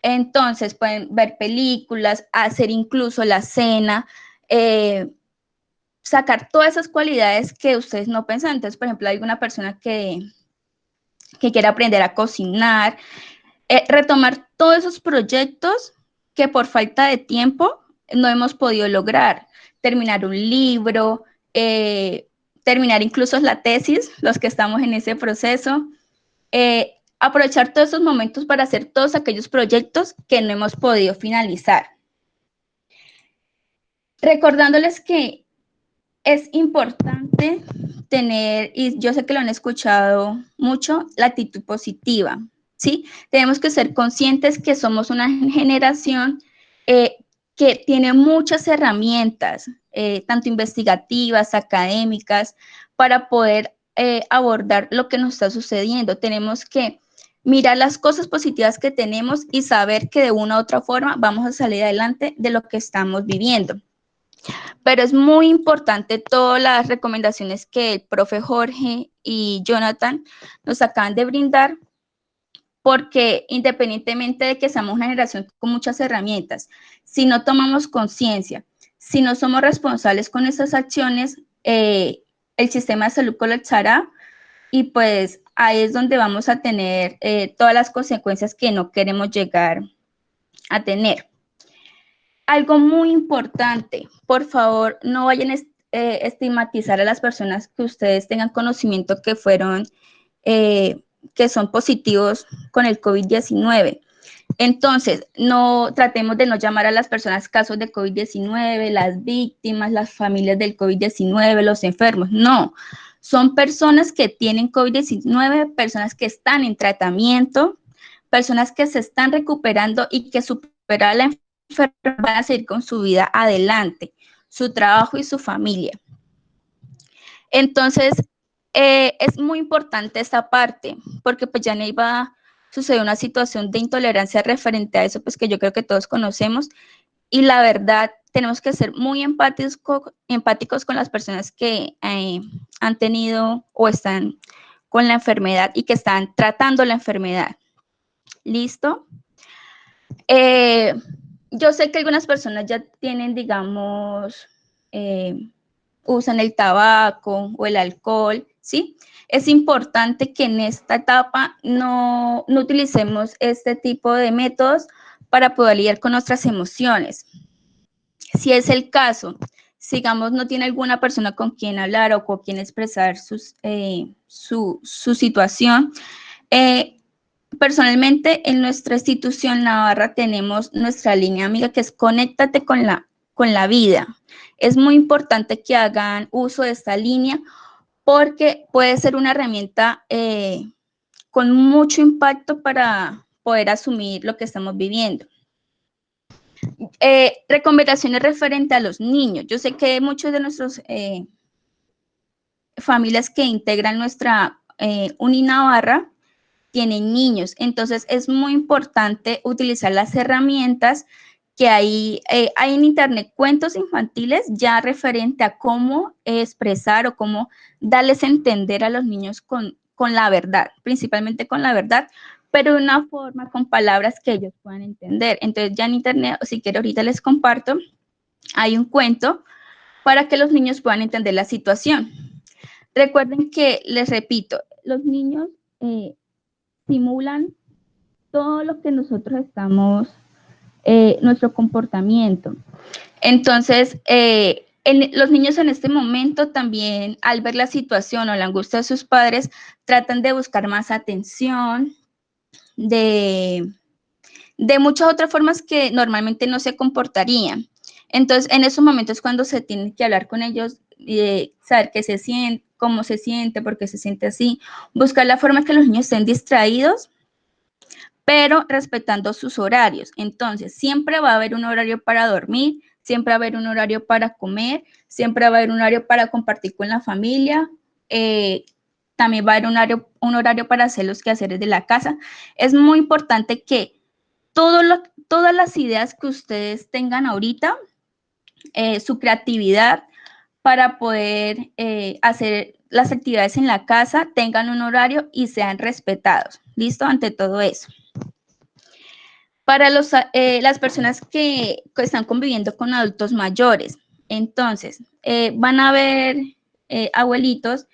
Speaker 3: Entonces pueden ver películas, hacer incluso la cena, sacar todas esas cualidades que ustedes no pensan. Entonces, por ejemplo, hay alguna persona que quiere aprender a cocinar, retomar todos esos proyectos que por falta de tiempo no hemos podido lograr. Terminar un libro, terminar incluso la tesis, los que estamos en ese proceso. Aprovechar todos esos momentos para hacer todos aquellos proyectos que no hemos podido finalizar. Recordándoles que es importante tener, y yo sé que lo han escuchado mucho, la actitud positiva, ¿sí? Tenemos que ser conscientes que somos una generación que tiene muchas herramientas, tanto investigativas, académicas, para poder abordar lo que nos está sucediendo. Tenemos que mirar las cosas positivas que tenemos y saber que de una u otra forma vamos a salir adelante de lo que estamos viviendo. Pero es muy importante todas las recomendaciones que el profe Jorge y Jonathan nos acaban de brindar, porque independientemente de que seamos una generación con muchas herramientas, si no tomamos conciencia, si no somos responsables con esas acciones, el sistema de salud colapsará y pues ahí es donde vamos a tener todas las consecuencias que no queremos llegar a tener. Algo muy importante, por favor, no vayan a estigmatizar a las personas que ustedes tengan conocimiento que fueron, que son positivos con el COVID-19. Entonces, no tratemos de no llamar a las personas casos de COVID-19, las víctimas, las familias del COVID-19, los enfermos. No, son personas que tienen COVID-19, personas que están en tratamiento, personas que se están recuperando y que superan la enfermedad van a seguir con su vida adelante, su trabajo y su familia. Entonces, es muy importante esta parte, porque pues ya no iba a suceder una situación de intolerancia referente a eso, pues que yo creo que todos conocemos, y la verdad, tenemos que ser muy empáticos con las personas que han tenido o están con la enfermedad y que están tratando la enfermedad. ¿Listo? Yo sé que algunas personas ya tienen, digamos, usan el tabaco o el alcohol, ¿sí? Es importante que en esta etapa no utilicemos este tipo de métodos para poder lidiar con nuestras emociones. Si es el caso, sigamos, no tiene alguna persona con quien hablar o con quien expresar su situación. Personalmente, en nuestra institución Navarra tenemos nuestra línea amiga que es Conéctate con la vida. Es muy importante que hagan uso de esta línea porque puede ser una herramienta con mucho impacto para poder asumir lo que estamos viviendo. Recomendaciones referente a los niños. Yo sé que muchos de nuestros familias que integran nuestra Uninavarra tienen niños, entonces es muy importante utilizar las herramientas que hay en internet, cuentos infantiles ya referente a cómo expresar o cómo darles a entender a los niños con la verdad, principalmente con la verdad, pero de una forma, con palabras que ellos puedan entender. Entonces ya en internet, o si quiero ahorita les comparto, hay un cuento para que los niños puedan entender la situación. Recuerden que, les repito, los niños simulan todo lo que nosotros estamos, nuestro comportamiento. Entonces, los niños en este momento también, al ver la situación o la angustia de sus padres, tratan de buscar más atención, de muchas otras formas que normalmente no se comportarían. Entonces, en esos momentos cuando se tiene que hablar con ellos, saber qué se siente, cómo se siente, por qué se siente así, buscar la forma que los niños estén distraídos, pero respetando sus horarios. Entonces, siempre va a haber un horario para dormir, siempre va a haber un horario para comer, siempre va a haber un horario para compartir con la familia, también va a haber un horario para hacer los quehaceres de la casa. Es muy importante que todas las ideas que ustedes tengan ahorita, su creatividad para poder hacer las actividades en la casa, tengan un horario y sean respetados. ¿Listo? Ante todo eso. Para las personas que están conviviendo con adultos mayores, entonces, van a haber abuelitos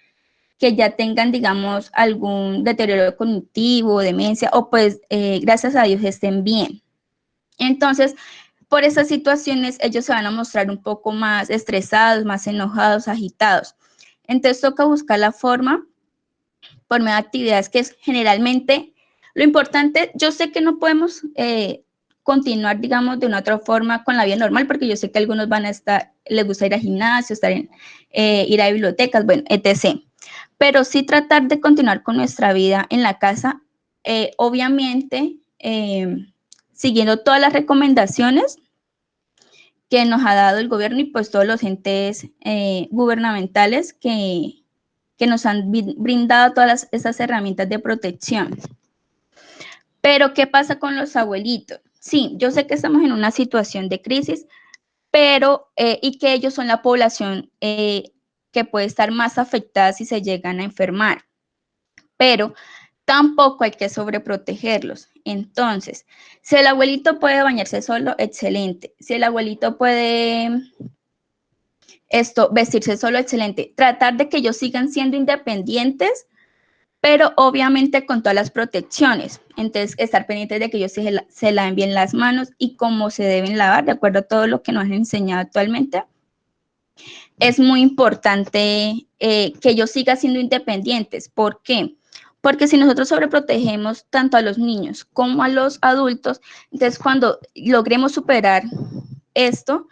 Speaker 3: que ya tengan, digamos, algún deterioro cognitivo, demencia, o pues, gracias a Dios, estén bien. Entonces, por esas situaciones, ellos se van a mostrar un poco más estresados, más enojados, agitados. Entonces, toca buscar la forma, por medio de actividades que es generalmente, lo importante, yo sé que no podemos continuar, digamos, de una otra forma con la vida normal, porque yo sé que algunos van a les gusta ir al gimnasio, ir a bibliotecas, bueno, etc. Pero sí tratar de continuar con nuestra vida en la casa, obviamente, siguiendo todas las recomendaciones que nos ha dado el gobierno y pues todos los entes gubernamentales que nos han brindado todas esas herramientas de protección. Pero, ¿qué pasa con los abuelitos? Sí, yo sé que estamos en una situación de crisis, pero, y que ellos son la población que puede estar más afectada si se llegan a enfermar, pero tampoco hay que sobreprotegerlos. Entonces, si el abuelito puede bañarse solo, excelente. Si el abuelito puede vestirse solo, excelente. Tratar de que ellos sigan siendo independientes, pero obviamente con todas las protecciones. Entonces, estar pendientes de que ellos se laven bien las manos y cómo se deben lavar, de acuerdo a todo lo que nos han enseñado actualmente. Es muy importante que ellos sigan siendo independientes. ¿Por qué? Porque si nosotros sobreprotegemos tanto a los niños como a los adultos, entonces cuando logremos superar esto,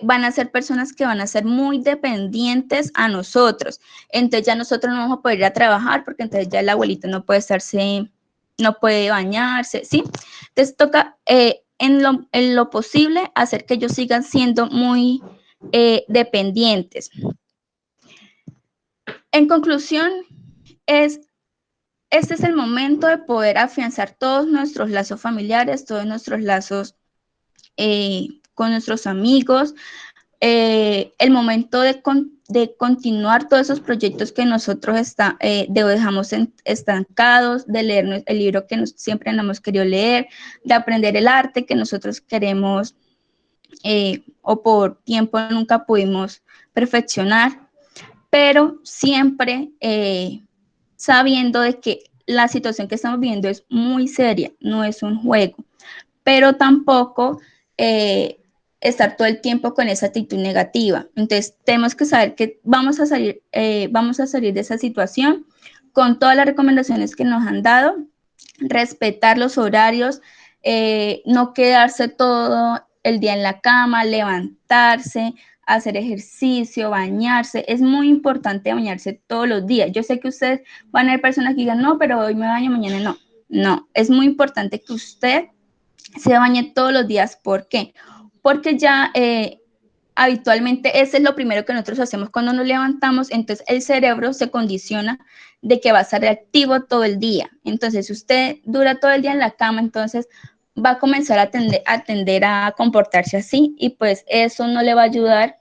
Speaker 3: van a ser personas que van a ser muy dependientes a nosotros. Entonces ya nosotros no vamos a poder ir a trabajar porque entonces ya el abuelito no puede bañarse, ¿sí? Entonces toca en lo posible hacer que ellos sigan siendo muy dependientes. En conclusión, este es el momento de poder afianzar todos nuestros lazos familiares, todos nuestros lazos con nuestros amigos, el momento de continuar todos esos proyectos que nosotros dejamos estancados, de leer el libro que siempre nos hemos querido leer, de aprender el arte que nosotros queremos o por tiempo nunca pudimos perfeccionar, pero siempre sabiendo de que la situación que estamos viviendo es muy seria, no es un juego, pero tampoco estar todo el tiempo con esa actitud negativa. Entonces, tenemos que saber que vamos a salir de esa situación con todas las recomendaciones que nos han dado, respetar los horarios, no quedarse todo el día en la cama, levantarse, hacer ejercicio, bañarse. Es muy importante bañarse todos los días. Yo sé que ustedes van a haber personas que digan, no, pero hoy me baño, mañana no. No, es muy importante que usted se bañe todos los días. ¿Por qué? Porque ya habitualmente ese es lo primero que nosotros hacemos cuando nos levantamos, entonces el cerebro se condiciona de que va a estar reactivo todo el día. Entonces, si usted dura todo el día en la cama, entonces va a comenzar a tender a comportarse así y pues eso no le va a ayudar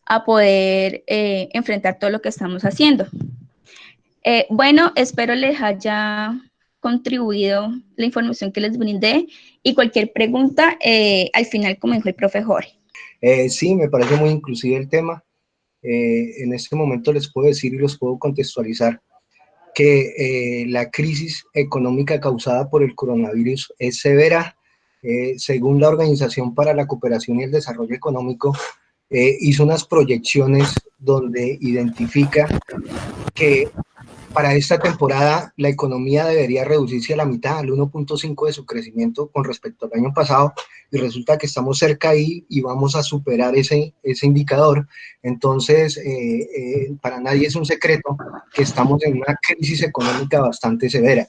Speaker 3: a poder enfrentar todo lo que estamos haciendo. Bueno, espero les haya contribuido la información que les brindé y cualquier pregunta al final, como dijo el profe Jorge.
Speaker 4: Sí, me parece muy inclusive el tema. En este momento les puedo decir y los puedo contextualizar que la crisis económica causada por el coronavirus es severa. Según la Organización para la Cooperación y el Desarrollo Económico, hizo unas proyecciones donde identifica que para esta temporada la economía debería reducirse a la mitad, al 1.5 de su crecimiento con respecto al año pasado, y resulta que estamos cerca ahí y vamos a superar ese indicador. Entonces, para nadie es un secreto que estamos en una crisis económica bastante severa.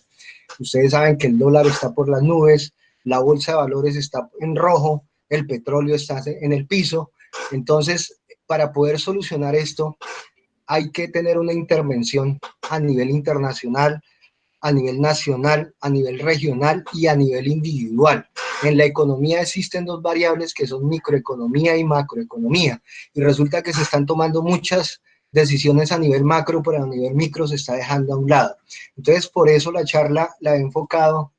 Speaker 4: Ustedes saben que el dólar está por las nubes, la bolsa de valores está en rojo, el petróleo está en el piso. Entonces, para poder solucionar esto, hay que tener una intervención a nivel internacional, a nivel nacional, a nivel regional y a nivel individual. En la economía existen dos variables que son microeconomía y macroeconomía, y resulta que se están tomando muchas decisiones a nivel macro, pero a nivel micro se está dejando a un lado. Entonces, por eso la charla la he enfocado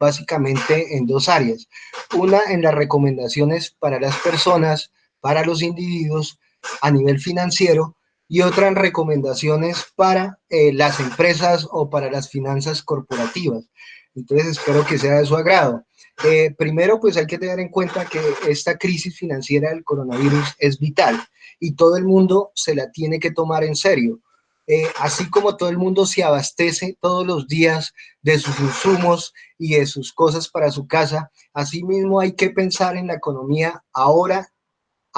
Speaker 4: básicamente en dos áreas. Una, en las recomendaciones para las personas, para los individuos a nivel financiero, y otra en recomendaciones para las empresas o para las finanzas corporativas. Entonces espero que sea de su agrado. Primero, pues hay que tener en cuenta que esta crisis financiera del coronavirus es vital y todo el mundo se la tiene que tomar en serio. Así como todo el mundo se abastece todos los días de sus insumos y de sus cosas para su casa, asimismo hay que pensar en la economía ahora,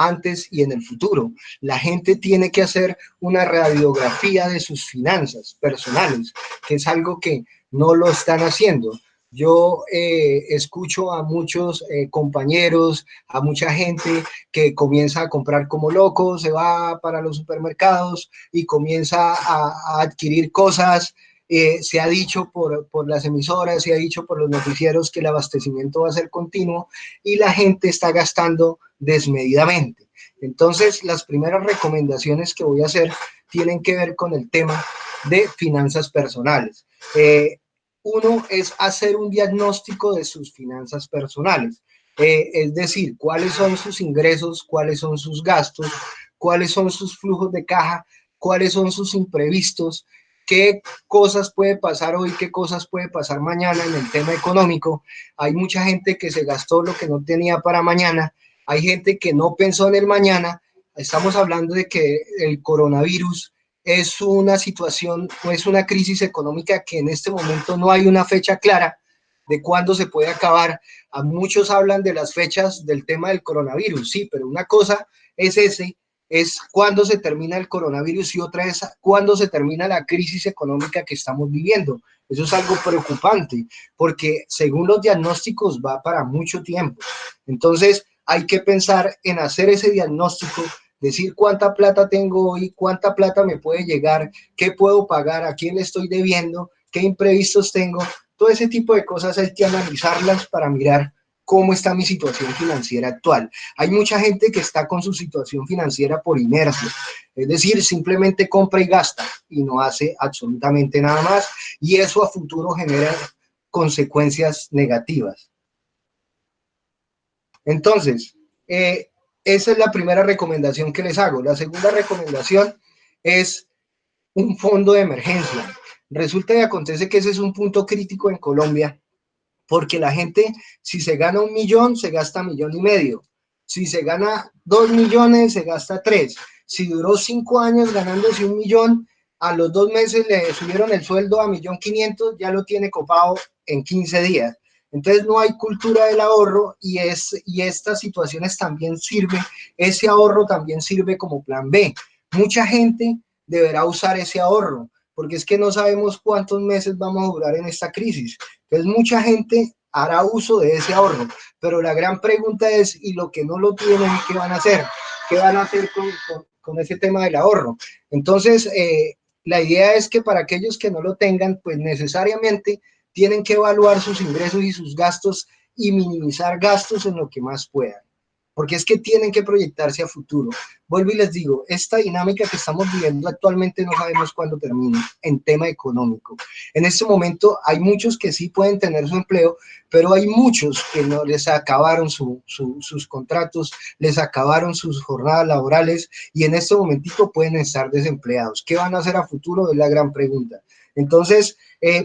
Speaker 4: antes y en el futuro. La gente tiene que hacer una radiografía de sus finanzas personales, que es algo que no lo están haciendo. Yo escucho a muchos compañeros, a mucha gente que comienza a comprar como loco, se va para los supermercados y comienza a adquirir cosas. Se ha dicho por las emisoras, se ha dicho por los noticieros que el abastecimiento va a ser continuo y la gente está gastando desmedidamente. Entonces, las primeras recomendaciones que voy a hacer tienen que ver con el tema de finanzas personales. Uno es hacer un diagnóstico de sus finanzas personales, es decir, cuáles son sus ingresos, cuáles son sus gastos, cuáles son sus flujos de caja, cuáles son sus imprevistos, qué cosas puede pasar hoy, qué cosas puede pasar mañana en el tema económico. Hay mucha gente que se gastó lo que no tenía para mañana, hay gente que no pensó en el mañana. Estamos hablando de que el coronavirus es una situación, o es una crisis económica que en este momento no hay una fecha clara de cuándo se puede acabar. A muchos hablan de las fechas del tema del coronavirus, sí, pero una cosa es cuándo se termina el coronavirus y otra es cuándo se termina la crisis económica que estamos viviendo. Eso es algo preocupante, porque según los diagnósticos va para mucho tiempo. Entonces, hay que pensar en hacer ese diagnóstico, decir cuánta plata tengo hoy, cuánta plata me puede llegar, qué puedo pagar, a quién le estoy debiendo, qué imprevistos tengo. Todo ese tipo de cosas hay que analizarlas para mirar cómo está mi situación financiera actual. Hay mucha gente que está con su situación financiera por inercia, es decir, simplemente compra y gasta y no hace absolutamente nada más, y eso a futuro genera consecuencias negativas. Entonces, esa es la primera recomendación que les hago. La segunda recomendación es un fondo de emergencia. Resulta y acontece que ese es un punto crítico en Colombia, porque la gente, si se gana 1 millón, se gasta 1,5 millones. Si se gana 2 millones, se gasta 3. Si duró 5 años ganándose 1 millón, a los 2 meses le subieron el sueldo a 1.500.000, ya lo tiene copado en 15 días. Entonces no hay cultura del ahorro, y estas situaciones también sirven, ese ahorro también sirve como plan B. Mucha gente deberá usar ese ahorro, porque es que no sabemos cuántos meses vamos a durar en esta crisis. Entonces mucha gente hará uso de ese ahorro, pero la gran pregunta es, ¿y lo que no lo tienen, qué van a hacer? ¿Qué van a hacer con ese tema del ahorro? Entonces, la idea es que para aquellos que no lo tengan, pues necesariamente tienen que evaluar sus ingresos y sus gastos y minimizar gastos en lo que más puedan, porque es que tienen que proyectarse a futuro. Vuelvo y les digo, esta dinámica que estamos viviendo actualmente no sabemos cuándo termine en tema económico. En este momento hay muchos que sí pueden tener su empleo, pero hay muchos que no les acabaron sus contratos, les acabaron sus jornadas laborales, y en este momentito pueden estar desempleados. ¿Qué van a hacer a futuro? Es la gran pregunta. Entonces,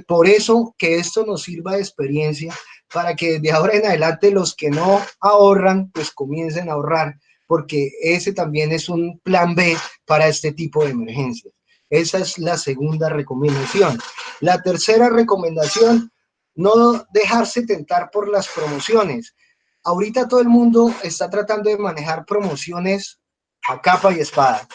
Speaker 4: por eso que esto nos sirva de experiencia, para que de ahora en adelante los que no ahorran, pues comiencen a ahorrar, porque ese también es un plan B para este tipo de emergencias. Esa es la segunda recomendación. La tercera recomendación, no dejarse tentar por las promociones. Ahorita todo el mundo está tratando de manejar promociones a capa y espada,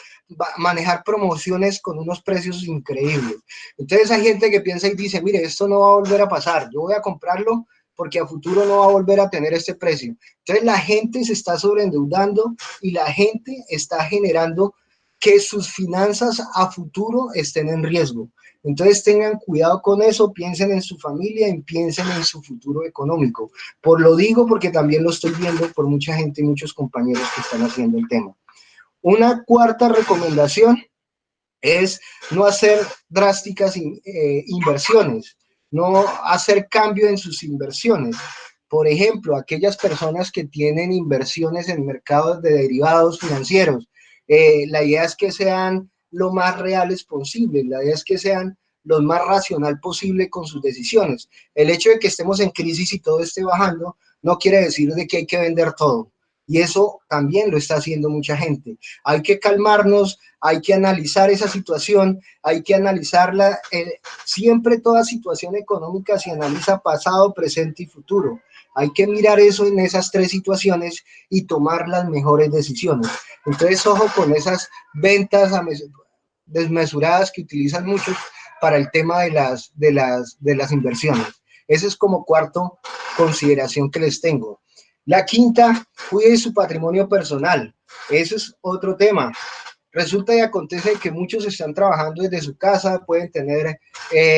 Speaker 4: manejar promociones con unos precios increíbles. Entonces hay gente que piensa y dice, mire, esto no va a volver a pasar, yo voy a comprarlo porque a futuro no va a volver a tener este precio. Entonces la gente se está sobreendeudando y la gente está generando que sus finanzas a futuro estén en riesgo. Entonces tengan cuidado con eso, piensen en su familia y piensen en su futuro económico. Lo digo porque también lo estoy viendo por mucha gente y muchos compañeros que están haciendo el tema. Una cuarta recomendación es no hacer drásticas inversiones, no hacer cambio en sus inversiones. Por ejemplo, aquellas personas que tienen inversiones en mercados de derivados financieros, la idea es que sean lo más reales posible, la idea es que sean lo más racional posible con sus decisiones. El hecho de que estemos en crisis y todo esté bajando no quiere decir de que hay que vender todo. Y eso también lo está haciendo mucha gente. Hay que calmarnos, hay que analizar esa situación, hay que analizarla. Siempre toda situación económica se analiza pasado, presente y futuro. Hay que mirar eso en esas 3 situaciones y tomar las mejores decisiones. Entonces, ojo con esas ventas desmesuradas que utilizan muchos para el tema de las inversiones. Esa es como cuarto consideración que les tengo. La quinta, cuide su patrimonio personal. Eso es otro tema. Resulta y acontece que muchos están trabajando desde su casa, pueden tener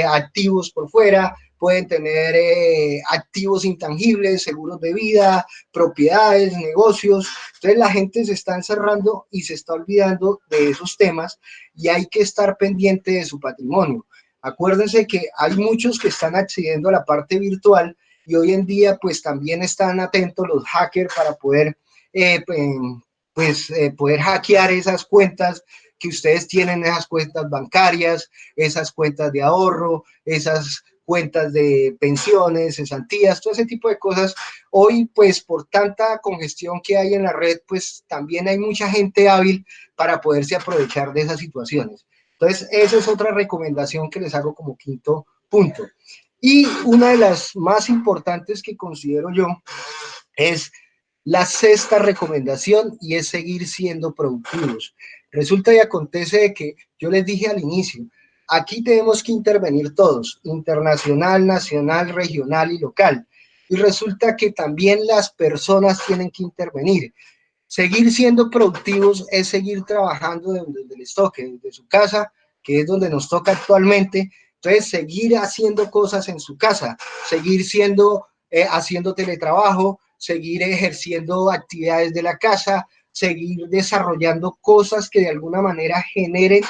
Speaker 4: activos por fuera, pueden tener activos intangibles, seguros de vida, propiedades, negocios. Entonces la gente se está encerrando y se está olvidando de esos temas, y hay que estar pendiente de su patrimonio. Acuérdense que hay muchos que están accediendo a la parte virtual, y hoy en día pues también están atentos los hackers para poder poder hackear esas cuentas que ustedes tienen, esas cuentas bancarias, esas cuentas de ahorro, esas cuentas de pensiones, cesantías, todo ese tipo de cosas. Hoy, pues, por tanta congestión que hay en la red, pues, también hay mucha gente hábil para poderse aprovechar de esas situaciones. Entonces, esa es otra recomendación que les hago como quinto punto. Y una de las más importantes que considero yo es la sexta recomendación, y es seguir siendo productivos. Resulta y acontece de que yo les dije al inicio, aquí tenemos que intervenir todos, internacional, nacional, regional y local. Y resulta que también las personas tienen que intervenir. Seguir siendo productivos es seguir trabajando donde les toque, desde su casa, que es donde nos toca actualmente. Entonces, seguir haciendo cosas en su casa, seguir haciendo teletrabajo, seguir ejerciendo actividades de la casa, seguir desarrollando cosas que de alguna manera generen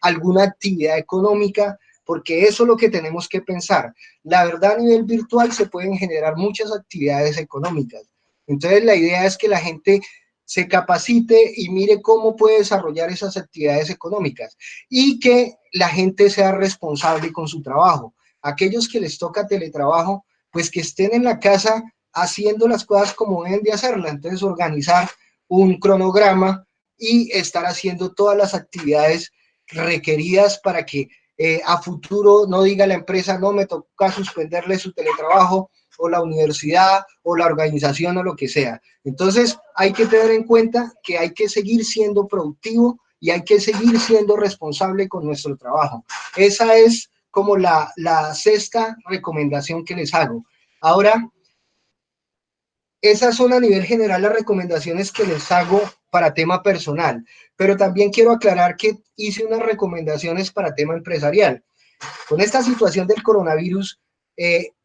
Speaker 4: alguna actividad económica, porque eso es lo que tenemos que pensar. La verdad, a nivel virtual se pueden generar muchas actividades económicas. Entonces, la idea es que la gente se capacite y mire cómo puede desarrollar esas actividades económicas y que la gente sea responsable con su trabajo. Aquellos que les toca teletrabajo, pues que estén en la casa haciendo las cosas como deben de hacerlas. Entonces, organizar un cronograma y estar haciendo todas las actividades requeridas para que a futuro no diga la empresa, no, me toca suspenderle su teletrabajo, o la universidad, o la organización, o lo que sea. Entonces, hay que tener en cuenta que hay que seguir siendo productivo y hay que seguir siendo responsable con nuestro trabajo. Esa es como la sexta recomendación que les hago. Ahora, esas son a nivel general las recomendaciones que les hago para tema personal, pero también quiero aclarar que hice unas recomendaciones para tema empresarial. Con esta situación del coronavirus,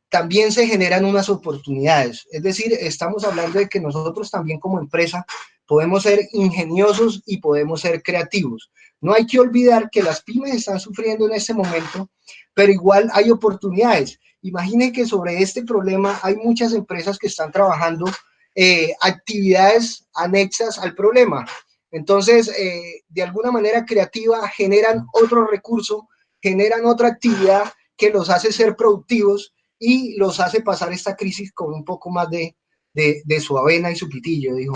Speaker 4: también se generan unas oportunidades. Es decir, estamos hablando de que nosotros también como empresa podemos ser ingeniosos y podemos ser creativos. No hay que olvidar que las pymes están sufriendo en este momento, pero igual hay oportunidades. Imaginen que sobre este problema hay muchas empresas que están trabajando actividades anexas al problema. Entonces, de alguna manera creativa, generan otro recurso, generan otra actividad que los hace ser productivos y los hace pasar esta crisis con un poco más de su avena y su pitillo, dijo.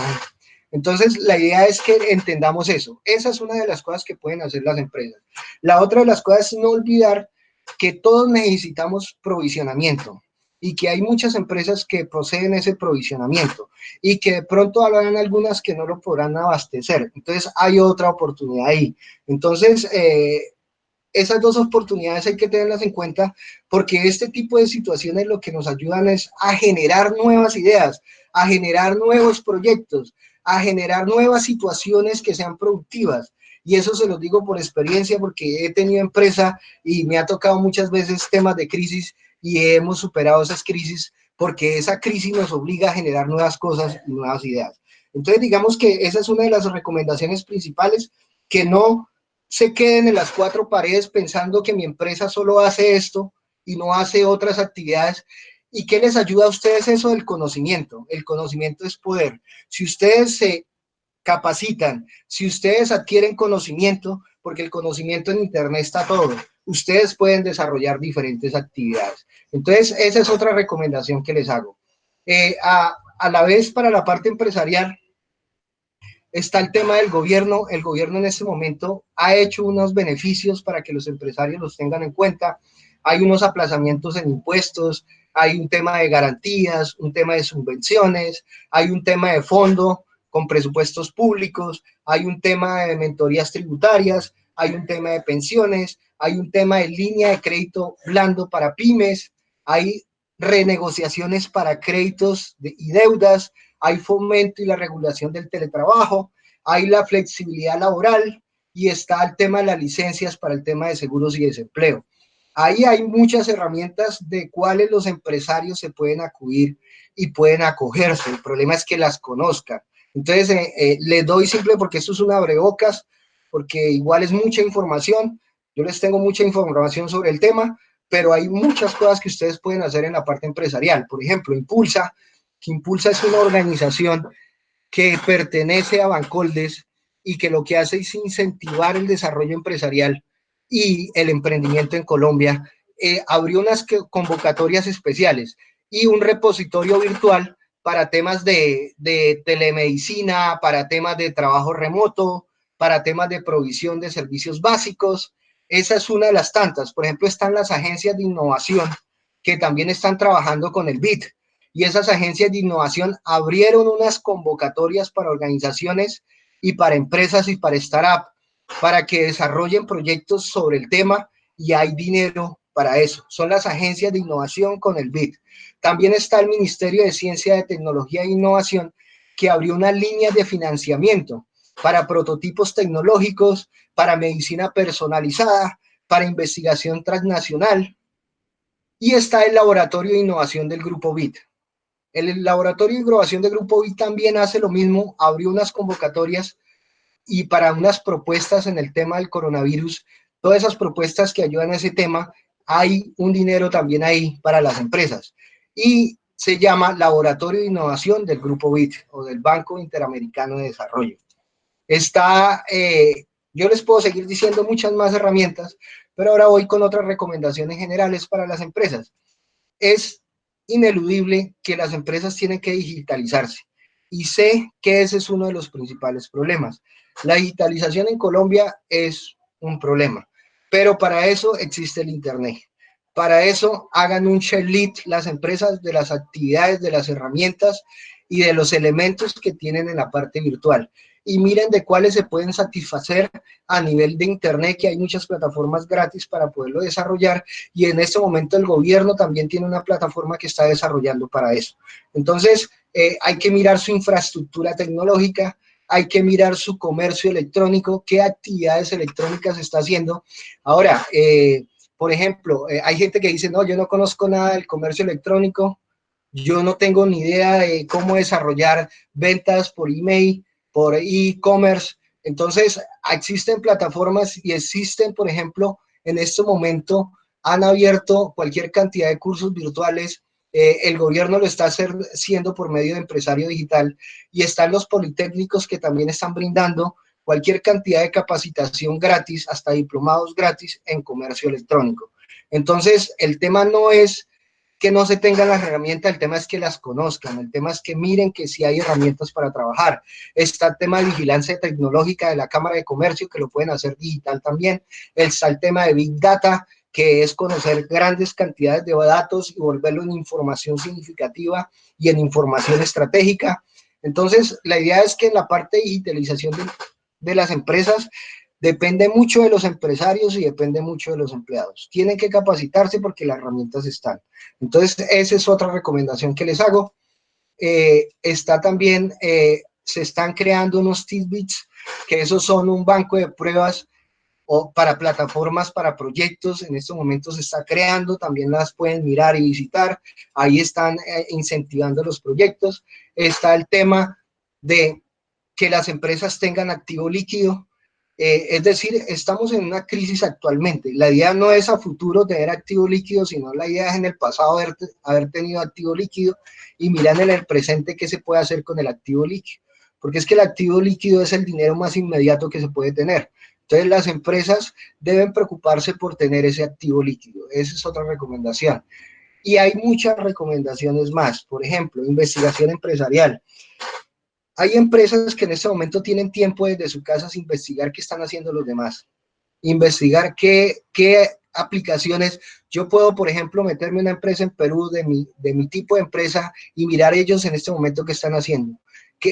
Speaker 4: Entonces, la idea es que entendamos eso. Esa es una de las cosas que pueden hacer las empresas. La otra de las cosas es no olvidar que todos necesitamos provisionamiento y que hay muchas empresas que poseen ese provisionamiento y que de pronto habrán algunas que no lo podrán abastecer. Entonces, hay otra oportunidad ahí. Entonces, esas dos oportunidades hay que tenerlas en cuenta porque este tipo de situaciones lo que nos ayudan es a generar nuevas ideas, a generar nuevos proyectos, a generar nuevas situaciones que sean productivas. Y eso se los digo por experiencia porque he tenido empresa y me ha tocado muchas veces temas de crisis y hemos superado esas crisis porque esa crisis nos obliga a generar nuevas cosas y nuevas ideas. Entonces digamos que esa es una de las recomendaciones principales, que no se queden en las cuatro paredes pensando que mi empresa solo hace esto y no hace otras actividades. ¿Y qué les ayuda a ustedes eso del conocimiento? El conocimiento es poder. Si ustedes se capacitan, si ustedes adquieren conocimiento, porque el conocimiento en Internet está todo, ustedes pueden desarrollar diferentes actividades. Entonces, esa es otra recomendación que les hago. A la vez, para la parte empresarial, está el tema del gobierno. El gobierno en este momento ha hecho unos beneficios para que los empresarios los tengan en cuenta. Hay unos aplazamientos en impuestos, hay un tema de garantías, un tema de subvenciones, hay un tema de fondo con presupuestos públicos, hay un tema de mentorías tributarias, hay un tema de pensiones, hay un tema de línea de crédito blando para pymes, hay renegociaciones para créditos y deudas, hay fomento y la regulación del teletrabajo, hay la flexibilidad laboral y está el tema de las licencias para el tema de seguros y desempleo. Ahí hay muchas herramientas de cuáles los empresarios se pueden acudir y pueden acogerse. El problema es que las conozcan. Entonces, les doy simple porque esto es un abrebocas, porque igual es mucha información. Yo les tengo mucha información sobre el tema, pero hay muchas cosas que ustedes pueden hacer en la parte empresarial. Por ejemplo, Impulsa, que Impulsa es una organización que pertenece a Bancoldes y que lo que hace es incentivar el desarrollo empresarial y el emprendimiento en Colombia. Abrió unas convocatorias especiales y un repositorio virtual para temas de telemedicina, para temas de trabajo remoto, para temas de provisión de servicios básicos. Esa es una de las tantas. Por ejemplo, están las agencias de innovación que también están trabajando con el BID, y esas agencias de innovación abrieron unas convocatorias para organizaciones y para empresas y para startups para que desarrollen proyectos sobre el tema, y hay dinero para eso. Son las agencias de innovación con el BID. También está el Ministerio de Ciencia, de Tecnología e Innovación, que abrió unas líneas de financiamiento para prototipos tecnológicos, para medicina personalizada, para investigación transnacional. Y está el Laboratorio de Innovación del Grupo BID. El laboratorio de innovación de Grupo BIT también hace lo mismo, abrió unas convocatorias y para unas propuestas en el tema del coronavirus, todas esas propuestas que ayudan a ese tema, hay un dinero también ahí para las empresas. Y se llama Laboratorio de Innovación del Grupo BIT o del Banco Interamericano de Desarrollo. Está, yo les puedo seguir diciendo muchas más herramientas, pero ahora voy con otras recomendaciones generales para las empresas. Es ineludible que las empresas tienen que digitalizarse y sé que ese es uno de los principales problemas. La digitalización en Colombia es un problema, pero para eso existe el Internet. Para eso hagan un share list las empresas de las actividades, de las herramientas y de los elementos que tienen en la parte virtual. Y miren de cuáles se pueden satisfacer a nivel de Internet, que hay muchas plataformas gratis para poderlo desarrollar, y en este momento el gobierno también tiene una plataforma que está desarrollando para eso. Entonces, hay que mirar su infraestructura tecnológica, hay que mirar su comercio electrónico, qué actividades electrónicas está haciendo. Ahora, por ejemplo, hay gente que dice, no, yo no conozco nada del comercio electrónico, yo no tengo ni idea de cómo desarrollar ventas por email, por e-commerce. Entonces, existen plataformas y existen, por ejemplo, en este momento han abierto cualquier cantidad de cursos virtuales. El gobierno lo está haciendo por medio de Empresario Digital y están los politécnicos que también están brindando cualquier cantidad de capacitación gratis, hasta diplomados gratis en comercio electrónico. Entonces, el tema no es que no se tengan las herramientas, el tema es que las conozcan, el tema es que miren que sí hay herramientas para trabajar. Está el tema de vigilancia tecnológica de la Cámara de Comercio, que lo pueden hacer digital también. Está el tema de Big Data, que es conocer grandes cantidades de datos y volverlo en información significativa y en información estratégica. Entonces, la idea es que en la parte de digitalización de las empresas, depende mucho de los empresarios y depende mucho de los empleados. Tienen que capacitarse porque las herramientas están. Entonces, esa es otra recomendación que les hago. Está también, se están creando unos tidbits, que esos son un banco de pruebas o para plataformas, para proyectos. En estos momentos se está creando, también las pueden mirar y visitar. Ahí están incentivando los proyectos. Está el tema de que las empresas tengan activo líquido. Es decir, estamos en una crisis actualmente. La idea no es a futuro tener activo líquido, sino la idea es en el pasado haber tenido activo líquido y mirar en el presente qué se puede hacer con el activo líquido. Porque es que el activo líquido es el dinero más inmediato que se puede tener. Entonces, las empresas deben preocuparse por tener ese activo líquido. Esa es otra recomendación. Y hay muchas recomendaciones más. Por ejemplo, investigación empresarial. Hay empresas que en este momento tienen tiempo desde su casa sin investigar qué están haciendo los demás, investigar qué aplicaciones. Yo puedo, por ejemplo, meterme en una empresa en Perú de mi tipo de empresa y mirar ellos en este momento qué están haciendo,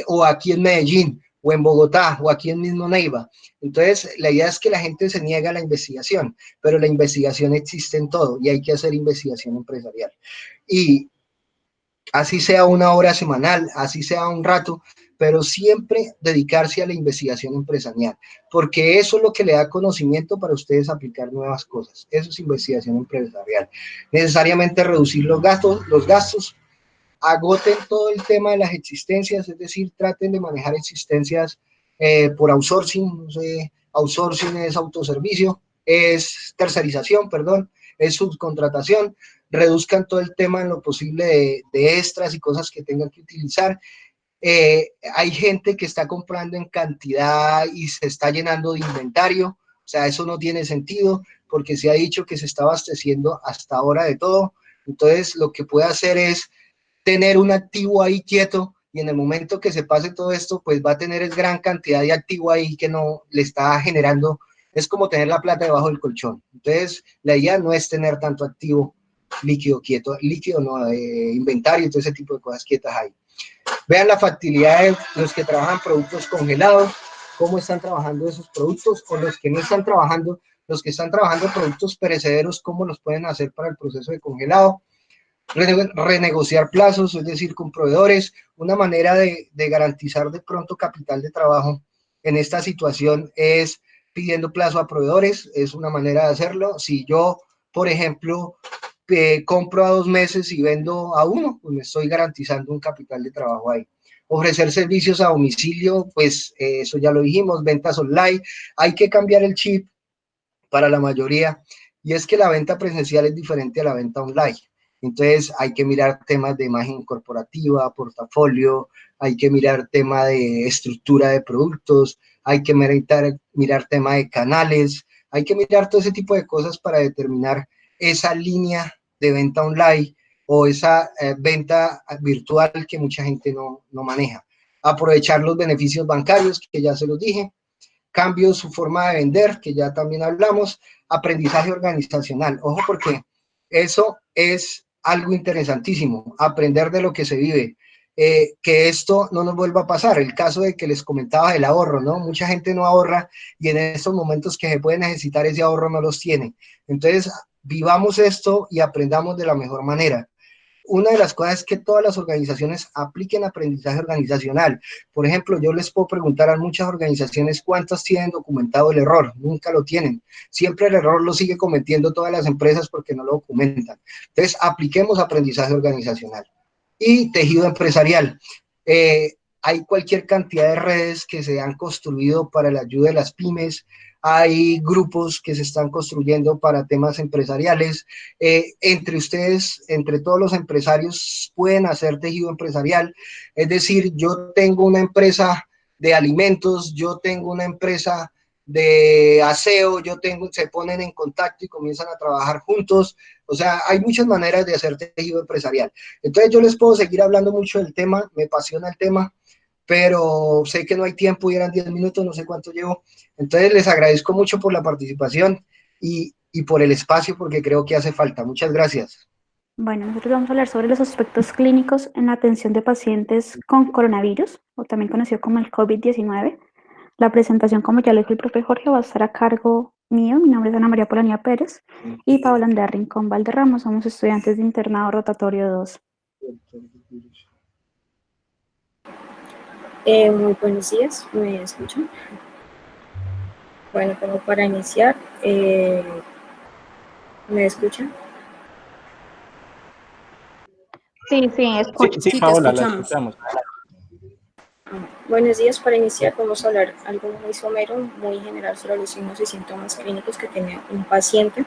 Speaker 4: o aquí en Medellín, o en Bogotá, o aquí en mismo Neiva. Entonces, la idea es que la gente se niega a la investigación, pero la investigación existe en todo y hay que hacer investigación empresarial. Y así sea una hora semanal, así sea un rato, pero siempre dedicarse a la investigación empresarial, porque eso es lo que le da conocimiento para ustedes aplicar nuevas cosas. Eso es investigación empresarial. Necesariamente reducir los gastos, agoten todo el tema de las existencias, es decir, traten de manejar existencias por outsourcing. No sé, outsourcing es autoservicio, es tercerización, perdón, es subcontratación. Reduzcan todo el tema en lo posible de extras y cosas que tengan que utilizar. Hay gente que está comprando en cantidad y se está llenando de inventario, o sea, eso no tiene sentido porque se ha dicho que se está abasteciendo hasta ahora de todo. Entonces, lo que puede hacer es tener un activo ahí quieto y en el momento que se pase todo esto, pues va a tener gran cantidad de activo ahí que no le está generando, es como tener la plata debajo del colchón. Entonces, la idea no es tener tanto activo líquido quieto, líquido no, inventario y todo ese tipo de cosas quietas ahí. Vean la factibilidad de los que trabajan productos congelados, cómo están trabajando esos productos, o los que no están trabajando, los que están trabajando productos perecederos, cómo los pueden hacer para el proceso de congelado. Renegociar plazos, es decir, con proveedores, una manera de garantizar de pronto capital de trabajo en esta situación es pidiendo plazo a proveedores, es una manera de hacerlo. Si yo, por ejemplo, compro a 2 meses y vendo a 1, pues me estoy garantizando un capital de trabajo ahí. Ofrecer servicios a domicilio, pues eso ya lo dijimos, ventas online. Hay que cambiar el chip para la mayoría, y es que la venta presencial es diferente a la venta online. Entonces hay que mirar temas de imagen corporativa, portafolio, hay que mirar tema de estructura de productos, hay que mirar tema de canales, hay que mirar todo ese tipo de cosas para determinar esa línea de venta online o esa venta virtual que mucha gente no maneja. Aprovechar los beneficios bancarios, que ya se los dije, cambio su forma de vender, que ya también hablamos, aprendizaje organizacional. Ojo, porque eso es algo interesantísimo, aprender de lo que se vive, que esto no nos vuelva a pasar. El caso de que les comentaba del ahorro, ¿no? Mucha gente no ahorra y en estos momentos que se puede necesitar ese ahorro no los tiene. Entonces, vivamos esto y aprendamos de la mejor manera. Una de las cosas es que todas las organizaciones apliquen aprendizaje organizacional. Por ejemplo, yo les puedo preguntar a muchas organizaciones cuántas tienen documentado el error. Nunca lo tienen. Siempre el error lo sigue cometiendo todas las empresas porque no lo documentan. Entonces, apliquemos aprendizaje organizacional. Y tejido empresarial. Hay cualquier cantidad de redes que se han construido para la ayuda de las pymes, hay grupos que se están construyendo para temas empresariales, entre ustedes, entre todos los empresarios pueden hacer tejido empresarial, es decir, yo tengo una empresa de alimentos, yo tengo una empresa de aseo, se ponen en contacto y comienzan a trabajar juntos. O sea, hay muchas maneras de hacer tejido empresarial. Entonces yo les puedo seguir hablando mucho del tema, me apasiona el tema, pero sé que no hay tiempo y eran 10 minutos, no sé cuánto llevo. Entonces les agradezco mucho por la participación y por el espacio, porque creo que hace falta. Muchas gracias.
Speaker 5: Bueno, nosotros vamos a hablar sobre los aspectos clínicos en la atención de pacientes con coronavirus, o también conocido como el COVID-19. La presentación, como ya lo dijo el profe Jorge, va a estar a cargo mío. Mi nombre es Ana María Polanía Pérez y Paola Andrea Rincón Valderrama. Somos estudiantes de internado rotatorio 2.
Speaker 6: Muy buenos días, ¿me escuchan? Bueno, como para iniciar, ¿me escuchan?
Speaker 3: Sí,
Speaker 1: Sí, Paola, la escuchamos.
Speaker 6: Buenos días, para iniciar vamos a hablar algo muy somero, muy general sobre los signos y síntomas clínicos que tiene un paciente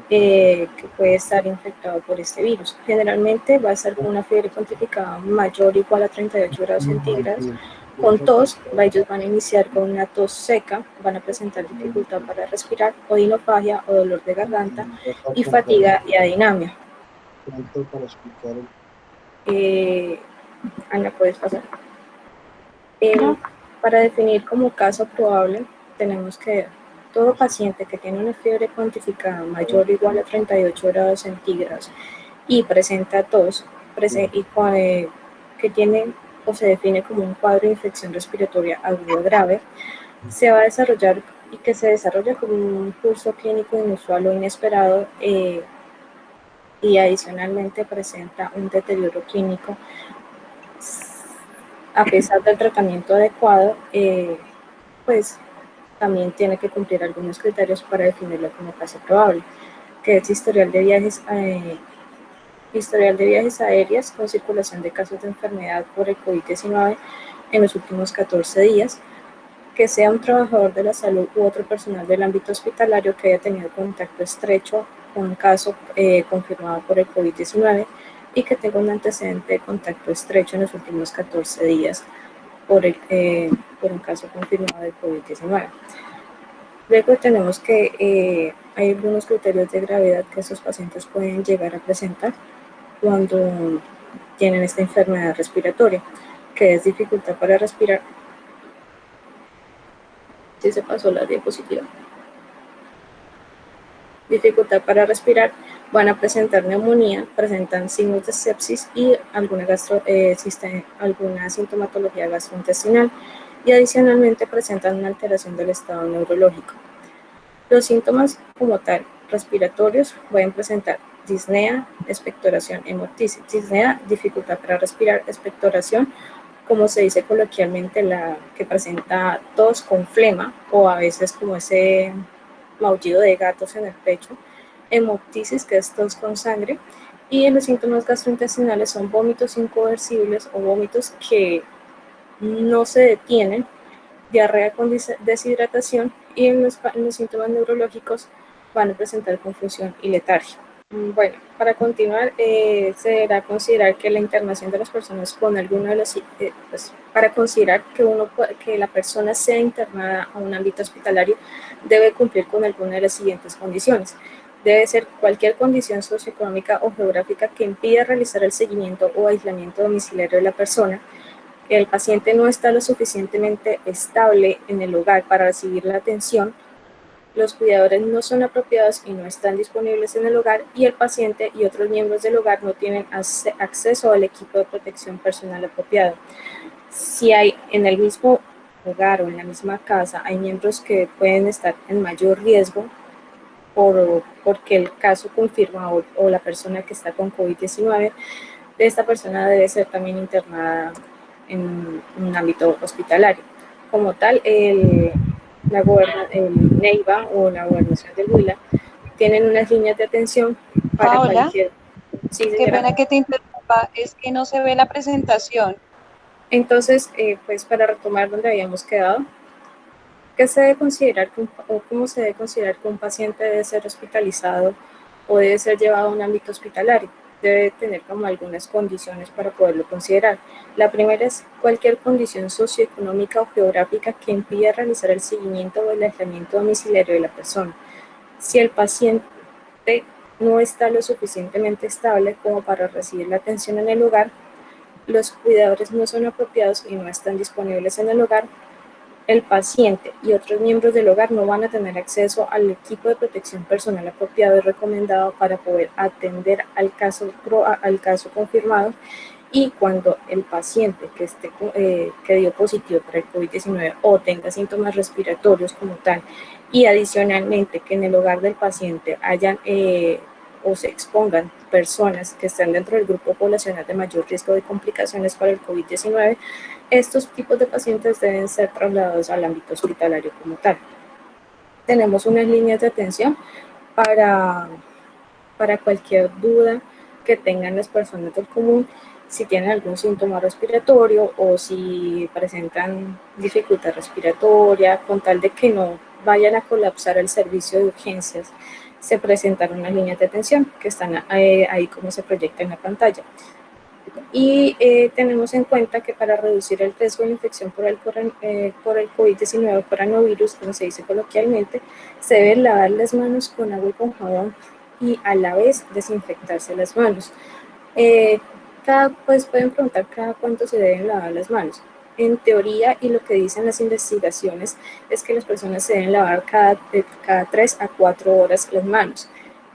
Speaker 6: que puede estar infectado por este virus. Generalmente va a estar con una fiebre cuantificada mayor o igual a 38 grados centígrados, con tos. Ellos van a iniciar con una tos seca, van a presentar dificultad para respirar, odinofagia o dolor de garganta, y fatiga y adinamia. Ana, ¿puedes pasar? Para definir como caso probable, tenemos que todo paciente que tiene una fiebre cuantificada mayor o igual a 38 grados centígrados y presenta tos, que tiene o se define como un cuadro de infección respiratoria aguda grave, se va a desarrollar y que se desarrolla como un curso clínico inusual o inesperado, y adicionalmente presenta un deterioro clínico. A pesar del tratamiento adecuado, pues también tiene que cumplir algunos criterios para definirlo como caso probable, que es historial de viajes aéreas con circulación de casos de enfermedad por el COVID-19 en los últimos 14 días, que sea un trabajador de la salud u otro personal del ámbito hospitalario que haya tenido contacto estrecho con un caso confirmado por el COVID-19 y que tenga un antecedente de contacto estrecho en los últimos 14 días por un caso confirmado de COVID-19. Luego tenemos que hay algunos criterios de gravedad que estos pacientes pueden llegar a presentar cuando tienen esta enfermedad respiratoria, que es dificultad para respirar. Sí, se pasó la diapositiva. Dificultad para respirar, van a presentar neumonía, presentan signos de sepsis y alguna sintomatología gastrointestinal, y adicionalmente presentan una alteración del estado neurológico. Los síntomas como tal respiratorios pueden presentar disnea, expectoración, hemoptisis. Disnea, dificultad para respirar; expectoración, como se dice coloquialmente, la que presenta tos con flema o a veces como ese maullido de gatos en el pecho, hemoptisis, que es tos con sangre, y los síntomas gastrointestinales son vómitos inconversibles o vómitos que no se detienen, diarrea con deshidratación, y en los síntomas neurológicos van a presentar confusión y letargia. Bueno, para continuar, se deberá considerar que la internación de las personas con alguno de los, pues, para considerar que la persona sea internada a un ámbito hospitalario, debe cumplir con alguna de las siguientes condiciones. Debe ser cualquier condición socioeconómica o geográfica que impida realizar el seguimiento o aislamiento domiciliario de la persona. El paciente no está lo suficientemente estable en el hogar para recibir la atención, los cuidadores no son apropiados y no están disponibles en el hogar, y el paciente y otros miembros del hogar no tienen acceso al equipo de protección personal apropiado. Si hay en el mismo hogar o en la misma casa, hay miembros que pueden estar en mayor riesgo porque el caso confirma o la persona que está con COVID-19, esta persona debe ser también internada en un ámbito hospitalario. Como tal, el Neiva o la Gobernación del Huila tienen unas líneas de atención para
Speaker 7: Paola,
Speaker 6: cualquier... Sí,
Speaker 7: qué
Speaker 6: señora.
Speaker 7: pena que te interrumpa, es que no se ve la presentación.
Speaker 6: Entonces, pues para retomar donde habíamos quedado, ¿qué se debe considerar o cómo se debe considerar que un paciente debe ser hospitalizado o debe ser llevado a un ámbito hospitalario? Debe tener como algunas condiciones para poderlo considerar. La primera es cualquier condición socioeconómica o geográfica que impida realizar el seguimiento o el aislamiento domiciliario de la persona. Si el paciente no está lo suficientemente estable como para recibir la atención en el hogar, los cuidadores no son apropiados y no están disponibles en el hogar, el paciente y otros miembros del hogar no van a tener acceso al equipo de protección personal apropiado y recomendado para poder atender al caso confirmado, y cuando el paciente que dio positivo para el COVID-19 o tenga síntomas respiratorios como tal, y adicionalmente que en el hogar del paciente hayan o se expongan personas que están dentro del grupo poblacional de mayor riesgo de complicaciones para el COVID-19, estos tipos de pacientes deben ser trasladados al ámbito hospitalario como tal. Tenemos unas líneas de atención para cualquier duda que tengan las personas del común, si tienen algún síntoma respiratorio o si presentan dificultad respiratoria, con tal de que no vayan a colapsar el servicio de urgencias, se presentan unas líneas de atención que están ahí como se proyecta en la pantalla. Y tenemos en cuenta que para reducir el riesgo de infección por el COVID-19 o coronavirus, como se dice coloquialmente, se deben lavar las manos con agua y con jabón y a la vez desinfectarse las manos. Pues pueden preguntar cada cuánto se deben lavar las manos. En teoría, y lo que dicen las investigaciones, es que las personas se deben lavar cada 3 a 4 horas las manos.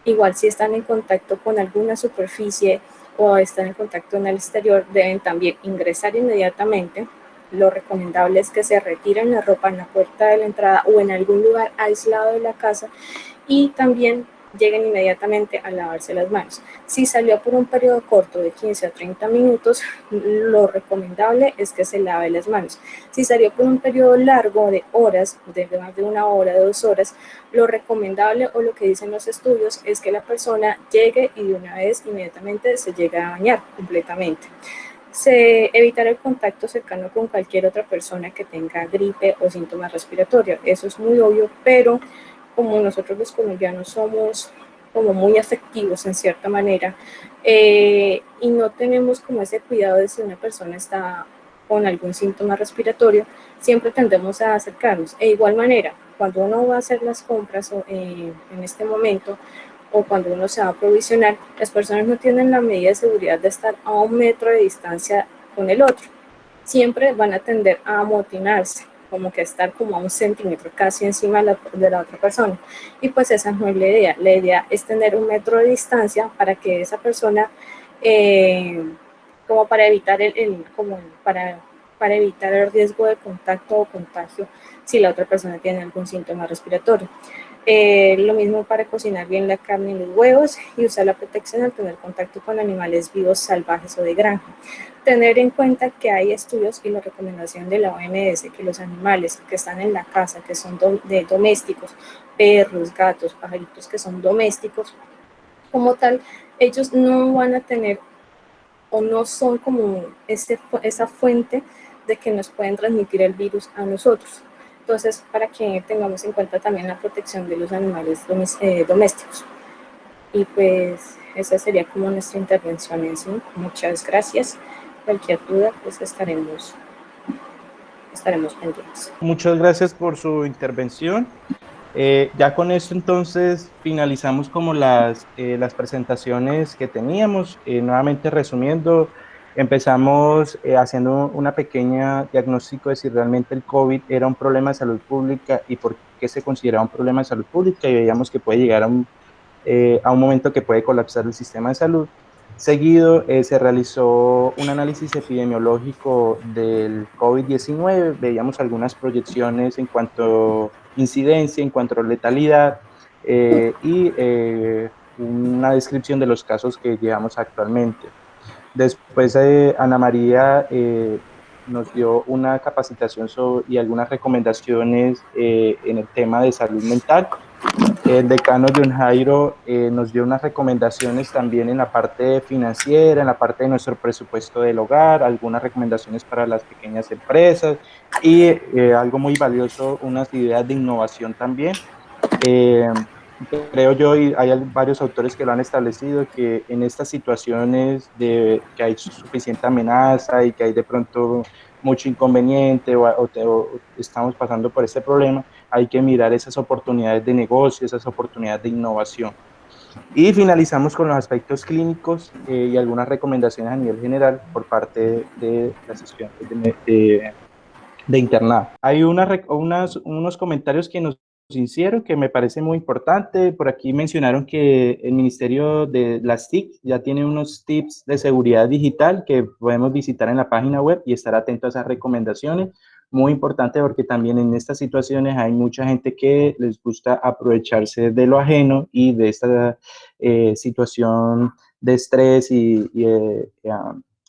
Speaker 6: Igual si están en contacto con alguna superficie o están en contacto en el exterior, deben también ingresar inmediatamente. Lo recomendable es que se retiren la ropa en la puerta de la entrada o en algún lugar aislado de la casa, y también lleguen inmediatamente a lavarse las manos. Si salió por un periodo corto de 15 a 30 minutos, lo recomendable es que se lave las manos. Si salió por un periodo largo de horas, de más de 1 hora, 2 horas, lo recomendable o lo que dicen los estudios es que la persona llegue y de una vez inmediatamente se llegue a bañar completamente. Evitar el contacto cercano con cualquier otra persona que tenga gripe o síntomas respiratorios. Eso es muy obvio, pero como nosotros los colombianos somos como muy afectivos en cierta manera, y no tenemos como ese cuidado de si una persona está con algún síntoma respiratorio, siempre tendemos a acercarnos. De igual manera, cuando uno va a hacer las compras en este momento, o cuando uno se va a aprovisionar, las personas no tienen la medida de seguridad de estar a 1 metro de distancia con el otro. Siempre van a tender a amotinarse, como que estar como a 1 centímetro casi encima de la otra persona. Y pues esa no es la idea. La idea es tener 1 metro de distancia para que esa persona, como para evitar para evitar el riesgo de contacto o contagio si la otra persona tiene algún síntoma respiratorio. Lo mismo para cocinar bien la carne y los huevos y usar la protección al tener contacto con animales vivos, salvajes o de granja. Tener en cuenta que hay estudios y la recomendación de la OMS que los animales que están en la casa, que son domésticos, perros, gatos, pajaritos que son domésticos, como tal, ellos no van a tener o no son como esa fuente de que nos pueden transmitir el virus a nosotros. Entonces, para que tengamos en cuenta también la protección de los animales domésticos. Y pues esa sería como nuestra intervención en sí. Muchas gracias. Cualquier duda, pues estaremos pendientes.
Speaker 1: Muchas gracias por su intervención. Ya con esto entonces finalizamos como las presentaciones que teníamos. Nuevamente resumiendo, empezamos haciendo una pequeña diagnóstico de si realmente el COVID era un problema de salud pública y por qué se consideraba un problema de salud pública, y veíamos que puede llegar a un momento que puede colapsar el sistema de salud. Seguido, se realizó un análisis epidemiológico del COVID-19, veíamos algunas proyecciones en cuanto a incidencia, en cuanto a letalidad, y una descripción de los casos que llevamos actualmente. Después, Ana María nos dio una capacitación y algunas recomendaciones en el tema de salud mental. El decano John Jairo nos dio unas recomendaciones también en la parte financiera, en la parte de nuestro presupuesto del hogar, algunas recomendaciones para las pequeñas empresas y algo muy valioso, unas ideas de innovación también. Creo yo, y hay varios autores que lo han establecido, que en estas situaciones de que hay suficiente amenaza y que hay de pronto mucho inconveniente o estamos pasando por este problema, hay que mirar esas oportunidades de negocio, esas oportunidades de innovación. Y finalizamos con los aspectos clínicos y algunas recomendaciones a nivel general por parte de las estudiantes de internado. Hay unos comentarios que nos hicieron que me parece muy importante. Por aquí mencionaron que el Ministerio de las TIC ya tiene unos tips de seguridad digital que podemos visitar en la página web y estar atentos a esas recomendaciones. Muy importante porque también en estas situaciones hay mucha gente que les gusta aprovecharse de lo ajeno y de esta situación de estrés y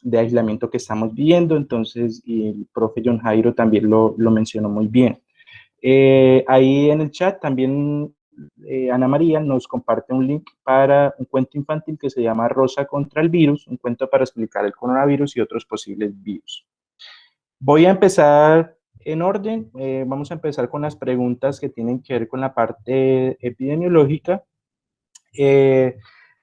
Speaker 1: de aislamiento que estamos viviendo. Entonces, y el profe John Jairo también lo mencionó muy bien. Ahí en el chat también Ana María nos comparte un link para un cuento infantil que se llama Rosa contra el virus, un cuento para explicar el coronavirus y otros posibles virus. Voy a empezar en orden. Vamos a empezar con las preguntas que tienen que ver con la parte epidemiológica.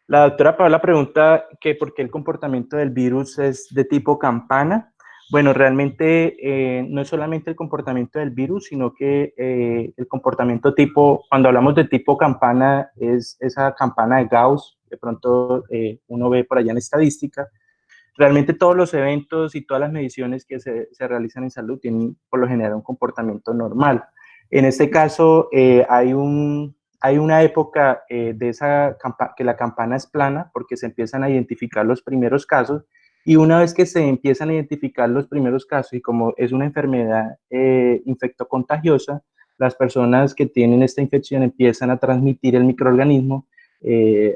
Speaker 1: La doctora Paola pregunta que por qué el comportamiento del virus es de tipo campana. Bueno, realmente no es solamente el comportamiento del virus, sino que el comportamiento tipo, cuando hablamos de tipo campana, es esa campana de Gauss, de pronto uno ve por allá en estadística. Realmente todos los eventos y todas las mediciones que se realizan en salud tienen por lo general un comportamiento normal. En este caso hay una época de que la campana es plana porque se empiezan a identificar los primeros casos, y una vez que se empiezan a identificar los primeros casos y como es una enfermedad infectocontagiosa, las personas que tienen esta infección empiezan a transmitir el microorganismo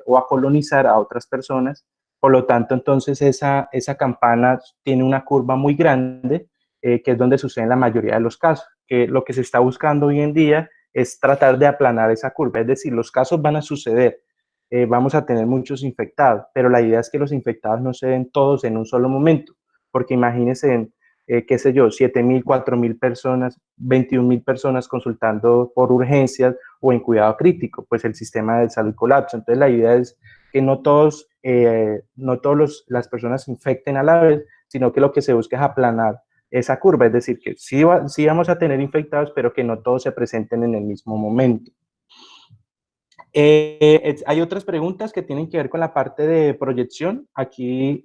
Speaker 1: o a colonizar a otras personas. Por lo tanto, entonces esa campana tiene una curva muy grande, que es donde sucede en la mayoría de los casos. Que lo que se está buscando hoy en día es tratar de aplanar esa curva, es decir, los casos van a suceder, vamos a tener muchos infectados, pero la idea es que los infectados no se den todos en un solo momento, porque imagínense, qué sé yo, 7.000, 4.000 personas, 21.000 personas consultando por urgencias o en cuidado crítico, pues el sistema de salud colapsa. Entonces la idea es que no todas las personas se infecten a la vez, sino que lo que se busca es aplanar esa curva, es decir, que sí vamos a tener infectados, pero que no todos se presenten en el mismo momento. Hay otras preguntas que tienen que ver con la parte de proyección. Aquí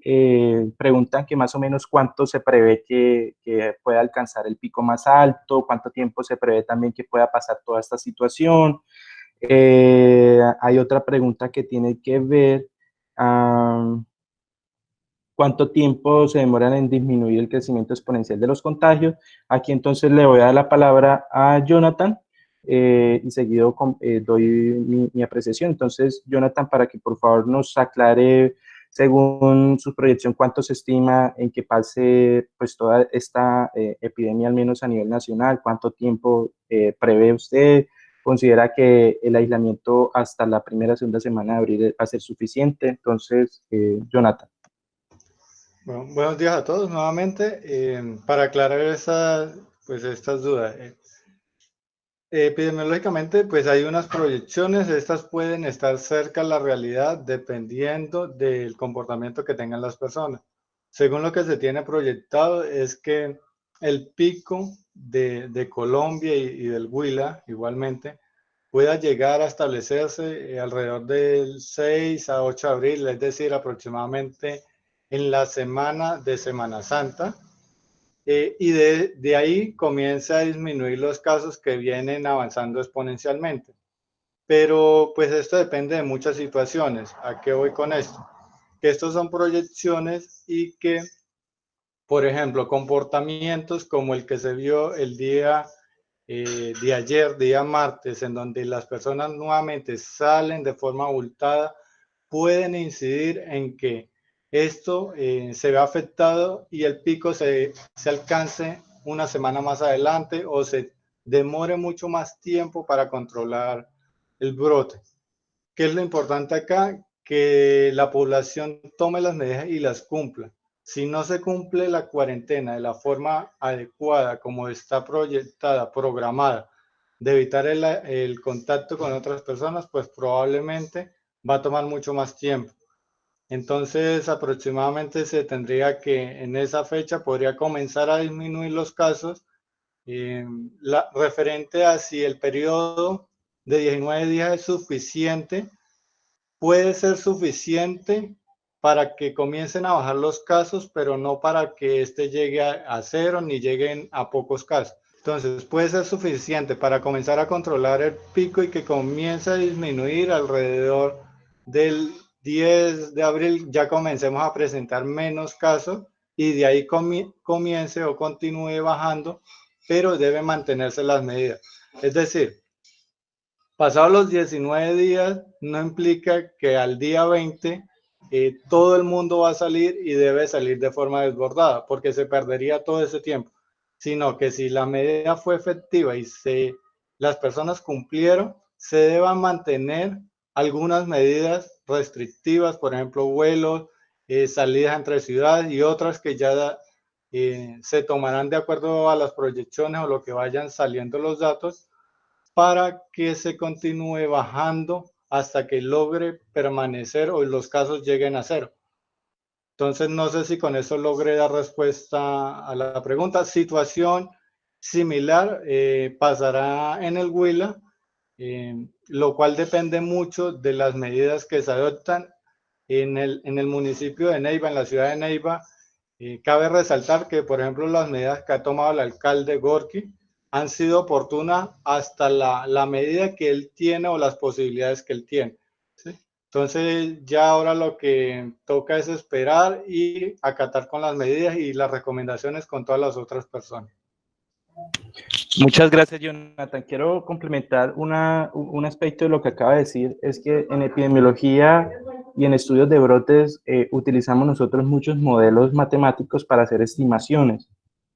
Speaker 1: preguntan que más o menos cuánto se prevé que pueda alcanzar el pico más alto, cuánto tiempo se prevé también que pueda pasar toda esta situación. Hay otra pregunta que tiene que ver cuánto tiempo se demoran en disminuir el crecimiento exponencial de los contagios. Aquí entonces le voy a dar la palabra a Jonathan y seguido doy mi apreciación. Entonces, Jonathan, para que por favor nos aclare, según su proyección, cuánto se estima en que pase pues toda esta epidemia, al menos a nivel nacional, cuánto tiempo prevé usted, considera que el aislamiento hasta la primera o segunda semana de abril va a ser suficiente. Entonces, Jonathan.
Speaker 2: Bueno, buenos días a todos nuevamente. Para aclarar estas dudas, epidemiológicamente, pues hay unas proyecciones, estas pueden estar cerca a la realidad dependiendo del comportamiento que tengan las personas. Según lo que se tiene proyectado es que el pico de Colombia y del Huila, igualmente, pueda llegar a establecerse alrededor del 6 a 8 de abril, es decir, aproximadamente en la semana de Semana Santa. Y de ahí comienza a disminuir los casos que vienen avanzando exponencialmente. Pero pues esto depende de muchas situaciones. ¿A qué voy con esto? Que estos son proyecciones y que, por ejemplo, comportamientos como el que se vio el día de ayer, día martes, en donde las personas nuevamente salen de forma abultada, pueden incidir en que esto se vea afectado y el pico se alcance una semana más adelante o se demore mucho más tiempo para controlar el brote. ¿Qué es lo importante acá? Que la población tome las medidas y las cumpla. Si no se cumple la cuarentena de la forma adecuada, como está proyectada, programada, de evitar el contacto con otras personas, pues probablemente va a tomar mucho más tiempo. Entonces, aproximadamente se tendría que, en esa fecha, podría comenzar a disminuir los casos, referente a si el periodo de 19 días es suficiente. Puede ser suficiente para que comiencen a bajar los casos, pero no para que este llegue a cero ni lleguen a pocos casos. Entonces, puede ser suficiente para comenzar a controlar el pico y que comience a disminuir alrededor del 10 de abril, ya comencemos a presentar menos casos y de ahí comience o continúe bajando, pero deben mantenerse las medidas. Es decir, pasados los 19 días no implica que al día 20 todo el mundo va a salir y debe salir de forma desbordada, porque se perdería todo ese tiempo, sino que si la medida fue efectiva y las personas cumplieron, se deban mantener algunas medidas restrictivas, por ejemplo, vuelos, salidas entre ciudades y otras que ya se tomarán de acuerdo a las proyecciones o lo que vayan saliendo los datos, para que se continúe bajando hasta que logre permanecer o los casos lleguen a cero. Entonces, no sé si con eso logré dar respuesta a la pregunta. Situación similar pasará en el Huila, lo cual depende mucho de las medidas que se adoptan en el municipio de Neiva, en la ciudad de Neiva. Cabe resaltar que, por ejemplo, las medidas que ha tomado el alcalde Gorky han sido oportunas hasta la medida que él tiene o las posibilidades que él tiene, ¿sí? Entonces, ya ahora lo que toca es esperar y acatar con las medidas y las recomendaciones con todas las otras personas.
Speaker 1: Muchas gracias, Jonathan. Quiero complementar un aspecto de lo que acaba de decir, es que en epidemiología y en estudios de brotes utilizamos nosotros muchos modelos matemáticos para hacer estimaciones,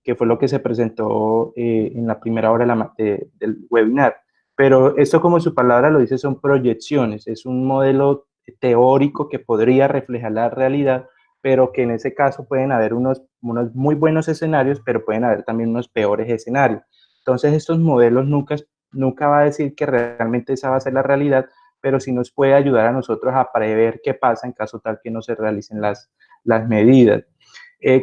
Speaker 1: que fue lo que se presentó en la primera hora del webinar. Pero esto, como su palabra lo dice, son proyecciones, es un modelo teórico que podría reflejar la realidad, pero que en ese caso pueden haber unos muy buenos escenarios, pero pueden haber también unos peores escenarios. Entonces, estos modelos nunca va a decir que realmente esa va a ser la realidad, pero sí nos puede ayudar a nosotros a prever qué pasa en caso tal que no se realicen las medidas.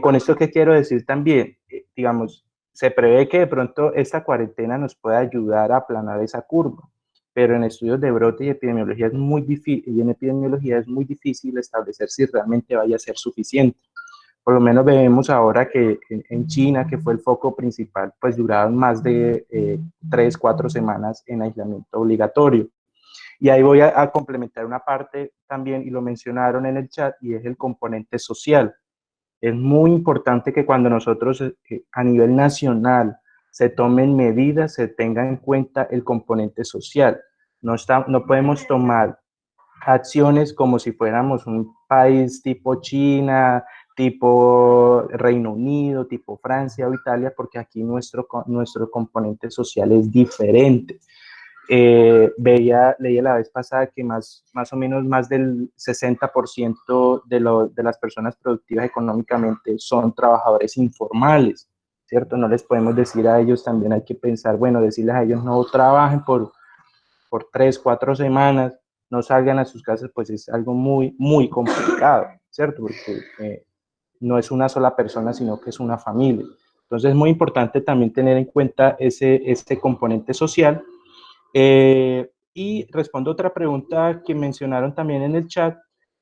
Speaker 1: Con esto, ¿qué quiero decir también? Digamos, se prevé que de pronto esta cuarentena nos pueda ayudar a aplanar esa curva, pero en estudios de brote y epidemiología es muy difícil establecer si realmente vaya a ser suficiente. Por lo menos vemos ahora que en China, que fue el foco principal, pues duraron más de 3-4 semanas en aislamiento obligatorio. Y ahí voy a complementar una parte también, y lo mencionaron en el chat, y es el componente social. Es muy importante que cuando nosotros a nivel nacional se tomen medidas, se tenga en cuenta el componente social. No podemos tomar acciones como si fuéramos un país tipo China, tipo Reino Unido, tipo Francia o Italia, porque aquí nuestro componente social es diferente. Leía la vez pasada que más o menos más del 60% de las personas productivas económicamente son trabajadores informales, ¿cierto? No les podemos decir a ellos, también hay que pensar, bueno, decirles a ellos no trabajen por 3, 4 semanas, no salgan a sus casas, pues es algo muy, muy complicado, ¿cierto? Porque no es una sola persona, sino que es una familia. Entonces es muy importante también tener en cuenta este componente social. Y respondo otra pregunta que mencionaron también en el chat,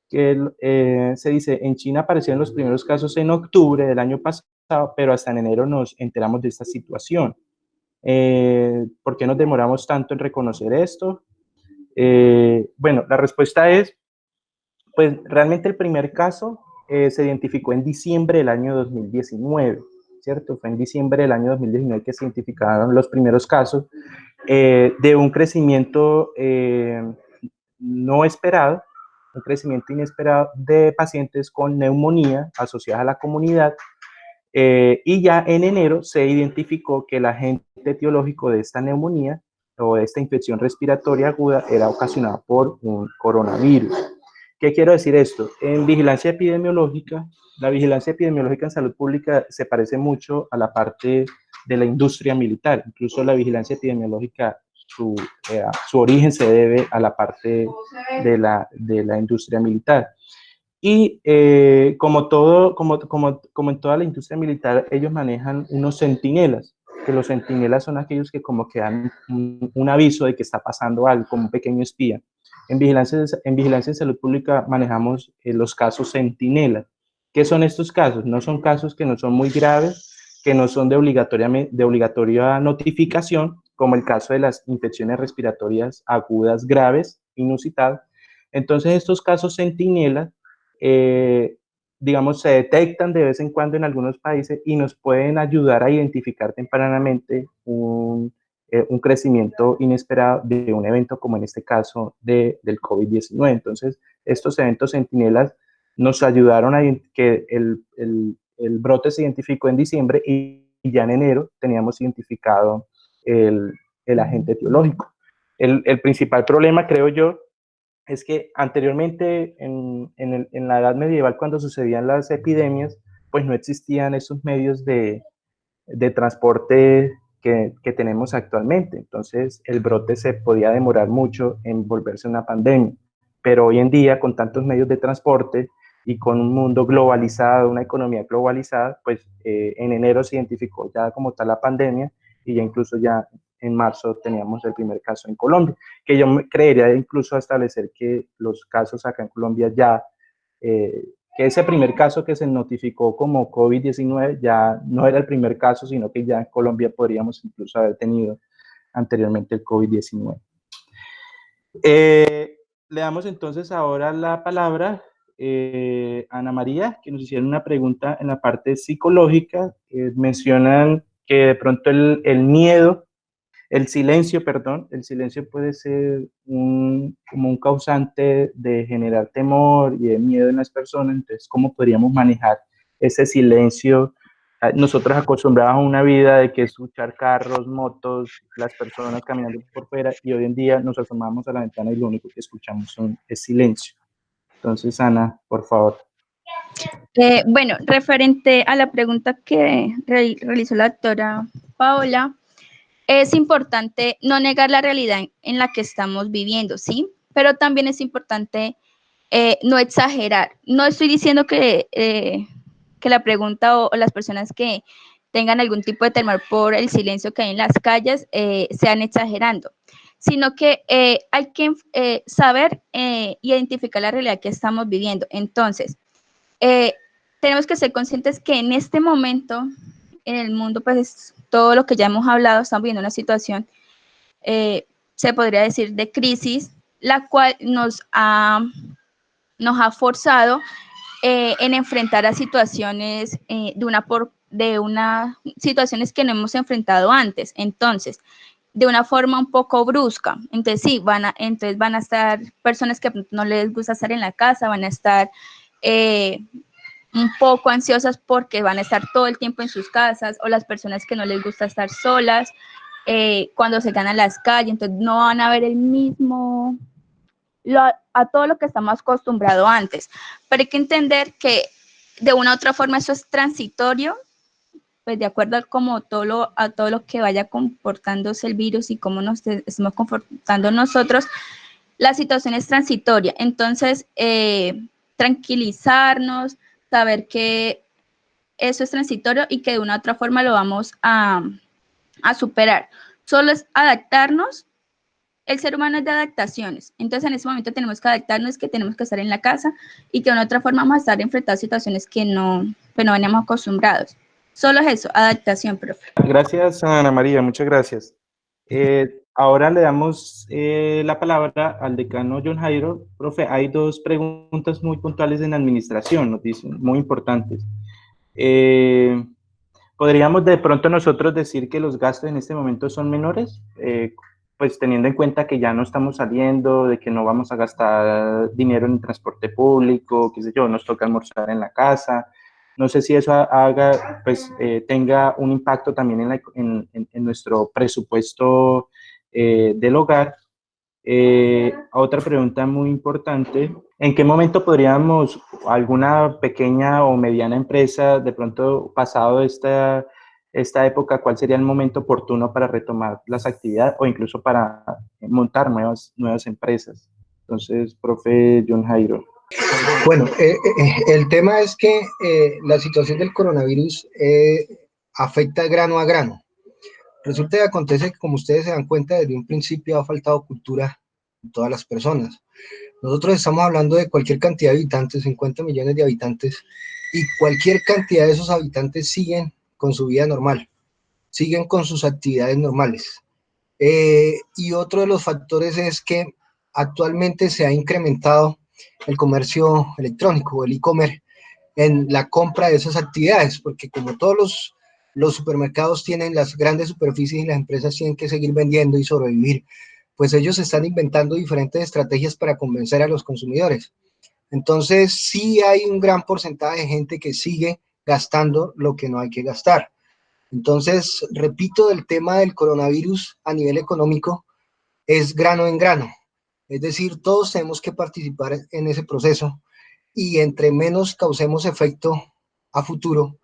Speaker 1: que se dice, en China aparecieron los primeros casos en octubre del año pasado, pero hasta en enero nos enteramos de esta situación. ¿Por qué nos demoramos tanto en reconocer esto? Bueno, la respuesta es, pues realmente el primer caso se identificó en diciembre del año 2019, ¿cierto? Fue en diciembre del año 2019 que se identificaron los primeros casos de un crecimiento no esperado, un crecimiento inesperado de pacientes con neumonía asociadas a la comunidad. Y ya en enero se identificó que el agente etiológico de esta neumonía o de esta infección respiratoria aguda era ocasionada por un coronavirus. ¿Qué quiero decir esto? En vigilancia epidemiológica, la vigilancia epidemiológica en salud pública se parece mucho a la parte de la industria militar. Incluso la vigilancia epidemiológica, su origen se debe a la parte de la industria militar. Y como en toda la industria militar, ellos manejan unos centinelas, que los centinelas son aquellos que como que dan un aviso de que está pasando algo, como un pequeño espía. En vigilancia en salud pública manejamos los casos centinelas. ¿Qué son estos casos? No son casos que no son muy graves, que no son de obligatoria notificación, como el caso de las infecciones respiratorias agudas graves, inusitadas. Entonces, estos casos centinelas digamos, se detectan de vez en cuando en algunos países y nos pueden ayudar a identificar tempranamente un crecimiento inesperado de un evento como en este caso del COVID-19. Entonces, estos eventos centinelas nos ayudaron a que el brote se identificó en diciembre y ya en enero teníamos identificado el agente etiológico. El principal problema, creo yo, es que anteriormente en la edad medieval, cuando sucedían las epidemias, pues no existían esos medios de transporte que tenemos actualmente. Entonces el brote se podía demorar mucho en volverse una pandemia. Pero hoy en día, con tantos medios de transporte y con un mundo globalizado, una economía globalizada, pues en enero se identificó ya como tal la pandemia y ya incluso ya en marzo teníamos el primer caso en Colombia, que yo creería incluso establecer que los casos acá en Colombia ya, que ese primer caso que se notificó como COVID-19 ya no era el primer caso, sino que ya en Colombia podríamos incluso haber tenido anteriormente el COVID-19. Le damos entonces ahora la palabra a Ana María, que nos hicieron una pregunta en la parte psicológica. Mencionan que de pronto el miedo, el silencio puede ser como un causante de generar temor y de miedo en las personas. Entonces, ¿cómo podríamos manejar ese silencio? Nosotros acostumbrados a una vida de que escuchar carros, motos, las personas caminando por fuera, y hoy en día nos asomamos a la ventana y lo único que escuchamos es silencio. Entonces, Ana, por favor.
Speaker 3: Bueno, referente a la pregunta que realizó la doctora Paola, es importante no negar la realidad en la que estamos viviendo, ¿sí? Pero también es importante no exagerar. No estoy diciendo que la pregunta o las personas que tengan algún tipo de temor por el silencio que hay en las calles sean exagerando, sino que hay que saber identificar la realidad que estamos viviendo. Entonces, tenemos que ser conscientes que en este momento en el mundo, pues todo lo que ya hemos hablado, estamos viviendo una situación, se podría decir, de crisis, la cual nos ha forzado en enfrentar a situaciones de una de unas situaciones que no hemos enfrentado antes. Entonces, de una forma un poco brusca. Entonces, sí, van a estar personas que no les gusta estar en la casa, van a estar un poco ansiosas porque van a estar todo el tiempo en sus casas, o las personas que no les gusta estar solas, cuando se ganan las calles, entonces no van a ver el mismo, a todo lo que estamos acostumbrados antes. Pero hay que entender que de una u otra forma eso es transitorio, pues de acuerdo a todo lo que vaya comportándose el virus y cómo nos estemos comportando nosotros, la situación es transitoria. Entonces, tranquilizarnos, saber que eso es transitorio y que de una u otra forma lo vamos a superar. Solo es adaptarnos. El ser humano es de adaptaciones. Entonces, en ese momento tenemos que adaptarnos, que tenemos que estar en la casa y que de una u otra forma vamos a estar enfrentados a situaciones que no veníamos acostumbrados. Solo es eso, adaptación, profe.
Speaker 1: Gracias, Ana María, muchas gracias. Ahora le damos la palabra al decano John Jairo. Profe, hay dos preguntas muy puntuales en administración, nos dicen, muy importantes. ¿Podríamos de pronto nosotros decir que los gastos en este momento son menores? Pues teniendo en cuenta que ya no estamos saliendo, de que no vamos a gastar dinero en transporte público, qué sé yo, nos toca almorzar en la casa. No sé si eso tenga un impacto también en nuestro presupuesto del hogar. Otra pregunta muy importante, ¿en qué momento podríamos, alguna pequeña o mediana empresa, de pronto pasado esta época, cuál sería el momento oportuno para retomar las actividades o incluso para montar nuevas empresas? Entonces, profe John Jairo.
Speaker 4: Bueno, el tema es que la situación del coronavirus afecta grano a grano. Resulta y acontece que, como ustedes se dan cuenta, desde un principio ha faltado cultura en todas las personas. Nosotros estamos hablando de cualquier cantidad de habitantes, 50 millones de habitantes, y cualquier cantidad de esos habitantes siguen con su vida normal, siguen con sus actividades normales. Y otro de los factores es que actualmente se ha incrementado el comercio electrónico, el e-commerce, en la compra de esas actividades, porque como todos los supermercados tienen las grandes superficies y las empresas tienen que seguir vendiendo y sobrevivir, pues ellos están inventando diferentes estrategias para convencer a los consumidores. Entonces, sí hay un gran porcentaje de gente que sigue gastando lo que no hay que gastar. Entonces, repito, el tema del coronavirus a nivel económico es grano en grano. Es decir, todos tenemos que participar en ese proceso y entre menos causemos efecto a futuro,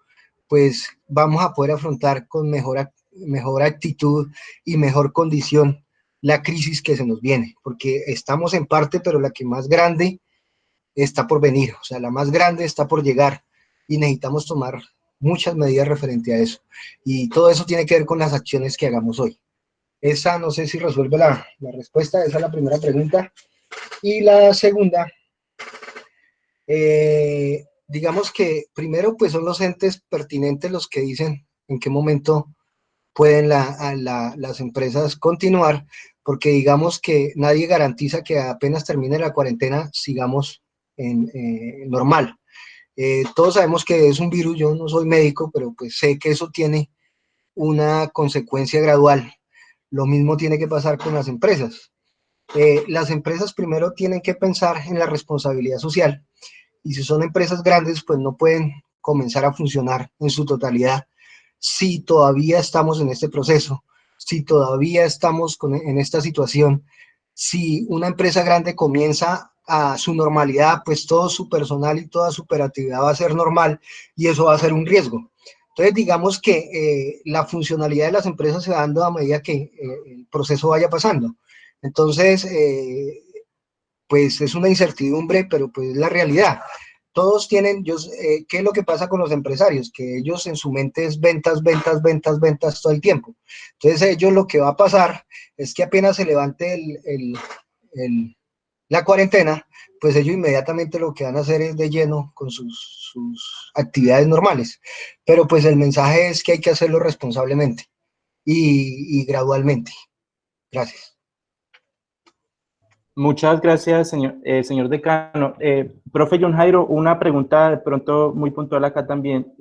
Speaker 4: pues vamos a poder afrontar con mejor actitud y mejor condición la crisis que se nos viene, porque estamos en parte, pero la que más grande está por venir, o sea, la más grande está por llegar y necesitamos tomar muchas medidas referente a eso. Y todo eso tiene que ver con las acciones que hagamos hoy. Esa no sé si resuelve la respuesta, esa es la primera pregunta. Y la segunda, digamos que primero pues son los entes pertinentes los que dicen en qué momento pueden las empresas continuar, porque digamos que nadie garantiza que apenas termine la cuarentena sigamos en normal. Todos sabemos que es un virus, yo no soy médico, pero pues sé que eso tiene una consecuencia gradual. Lo mismo tiene que pasar con las empresas. Las empresas primero tienen que pensar en la responsabilidad social, y si son empresas grandes, pues no pueden comenzar a funcionar en su totalidad si todavía estamos en este proceso, si todavía estamos en esta situación. Si una empresa grande comienza a su normalidad, pues todo su personal y toda su operatividad va a ser normal y eso va a ser un riesgo. Entonces, digamos que la funcionalidad de las empresas se va dando a medida que el proceso vaya pasando. Entonces, pues es una incertidumbre, pero pues es la realidad. Todos tienen, ¿qué es lo que pasa con los empresarios? Que ellos en su mente es ventas, ventas, ventas, ventas todo el tiempo. Entonces ellos lo que va a pasar es que apenas se levante la cuarentena, pues ellos inmediatamente lo que van a hacer es de lleno con sus actividades normales. Pero pues el mensaje es que hay que hacerlo responsablemente y gradualmente. Gracias.
Speaker 1: Muchas gracias, señor decano. Profe John Jairo, una pregunta de pronto muy puntual acá también.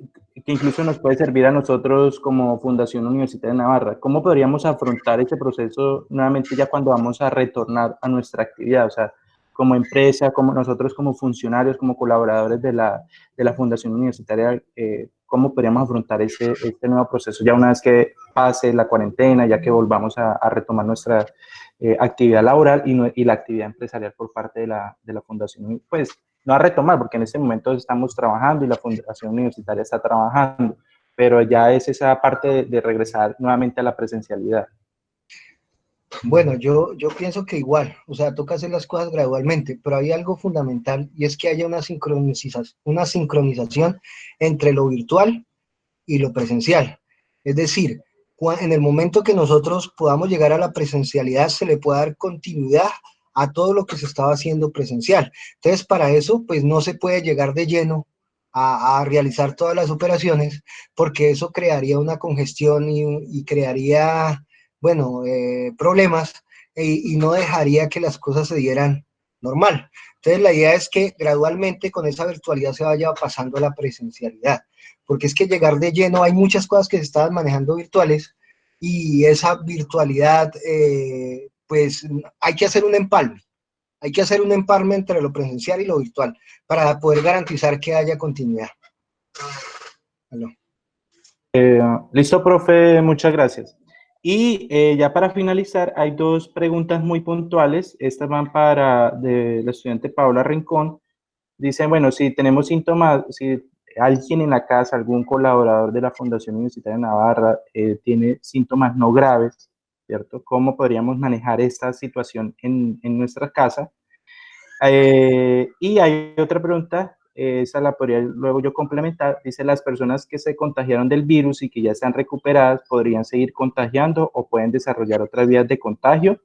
Speaker 1: que incluso nos puede servir a nosotros como Fundación Universitaria de Navarra. ¿Cómo podríamos afrontar ese proceso nuevamente ya cuando vamos a retornar a nuestra actividad? O sea, como empresa, como nosotros como funcionarios, como colaboradores de la Fundación Universitaria, ¿cómo podríamos afrontar este nuevo proceso ya una vez que pase la cuarentena, ya que volvamos a retomar nuestra actividad laboral y la actividad empresarial por parte de la Fundación? Pues no a retomar, porque en este momento estamos trabajando y la Fundación Universitaria está trabajando, pero ya es esa parte de regresar nuevamente a la presencialidad.
Speaker 4: Bueno, yo pienso que igual, o sea, toca hacer las cosas gradualmente, pero hay algo fundamental y es que haya una sincronización entre lo virtual y lo presencial. Es decir, en el momento que nosotros podamos llegar a la presencialidad, se le puede dar continuidad a todo lo que se estaba haciendo presencial. Entonces, para eso, pues no se puede llegar de lleno a realizar todas las operaciones, porque eso crearía una congestión y crearía, bueno, problemas y no dejaría que las cosas se dieran normal. Entonces, la idea es que gradualmente con esa virtualidad se vaya pasando a la presencialidad, porque es que llegar de lleno, hay muchas cosas que se estaban manejando virtuales y esa virtualidad, pues hay que hacer un empalme. Hay que hacer un empalme entre lo presencial y lo virtual para poder garantizar que haya continuidad.
Speaker 1: Listo, profe, muchas gracias. Y ya para finalizar, hay dos preguntas muy puntuales. Estas van para de la estudiante Paola Rincón. Dicen, bueno, si tenemos síntomas, si alguien en la casa, algún colaborador de la Fundación Universitaria de Navarra tiene síntomas no graves, ¿cierto? ¿Cómo podríamos manejar esta situación en nuestra casa? Y hay otra pregunta, esa la podría luego yo complementar. Dice, las personas que se contagiaron del virus y que ya están recuperadas, ¿podrían seguir contagiando o pueden desarrollar otras vías de contagio?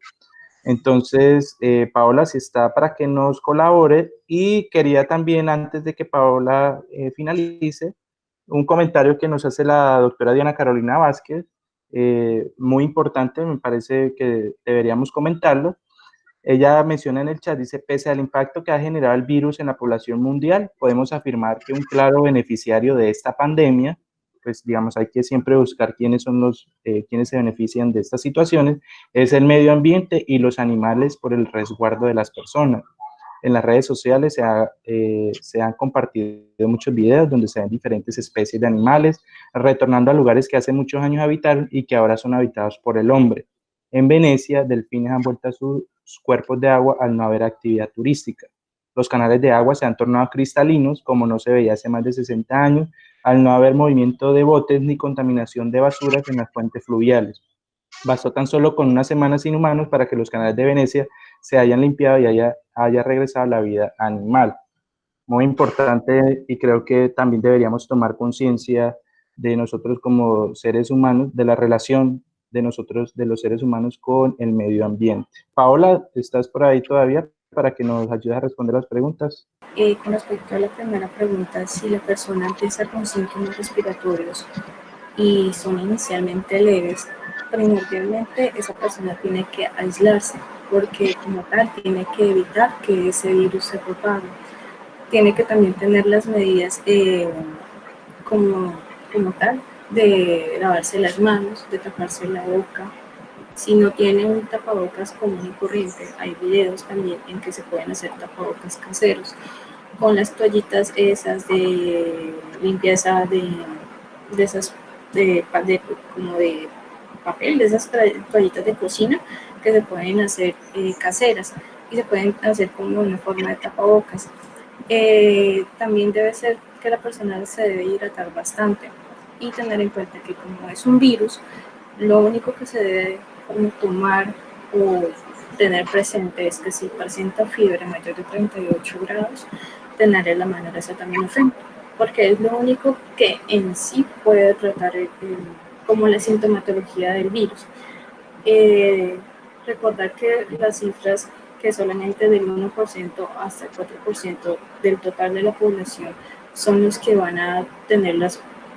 Speaker 1: Entonces, Paola, si está para que nos colabore, y quería también, antes de que Paola finalice, un comentario que nos hace la doctora Diana Carolina Vázquez, muy importante, me parece que deberíamos comentarlo. Ella menciona en el chat, dice, pese al impacto que ha generado el virus en la población mundial, podemos afirmar que un claro beneficiario de esta pandemia, pues digamos, hay que siempre buscar quiénes son quienes se benefician de estas situaciones, es el medio ambiente y los animales por el resguardo de las personas. En las redes sociales se han compartido muchos videos donde se ven diferentes especies de animales retornando a lugares que hace muchos años habitaron y que ahora son habitados por el hombre. En Venecia, delfines han vuelto a sus cuerpos de agua al no haber actividad turística. Los canales de agua se han tornado cristalinos, como no se veía hace más de 60 años, al no haber movimiento de botes ni contaminación de basuras en las fuentes fluviales. Bastó tan solo con una semana sin humanos para que los canales de Venecia se hayan limpiado y haya regresado la vida animal. Muy importante, y creo que también deberíamos tomar conciencia de nosotros como seres humanos, de la relación de nosotros, de los seres humanos con el medio ambiente. Paola, ¿estás por ahí todavía para que nos ayudes a responder las preguntas?
Speaker 6: Con respecto a la primera pregunta, si la persona empieza con síntomas respiratorios y son inicialmente leves, primordialmente esa persona tiene que aislarse, porque como tal tiene que evitar que ese virus se propague. Tiene que también tener las medidas como tal de lavarse las manos, de taparse la boca. Si no tiene un tapabocas común y corriente, hay videos también en que se pueden hacer tapabocas caseros con las toallitas esas de limpieza de esas como de papel, de esas toallitas de cocina que se pueden hacer caseras y se pueden hacer como una forma de tapabocas. También debe ser que la persona se debe hidratar bastante y tener en cuenta que como es un virus, lo único que se debe tomar o tener presente es que si presenta fiebre mayor de 38 grados, tener la mano de acetaminofén, porque es lo único que en sí puede tratar como la sintomatología del virus. Recordar que las cifras que solamente del 1% hasta el 4% del total de la población son los que van a tener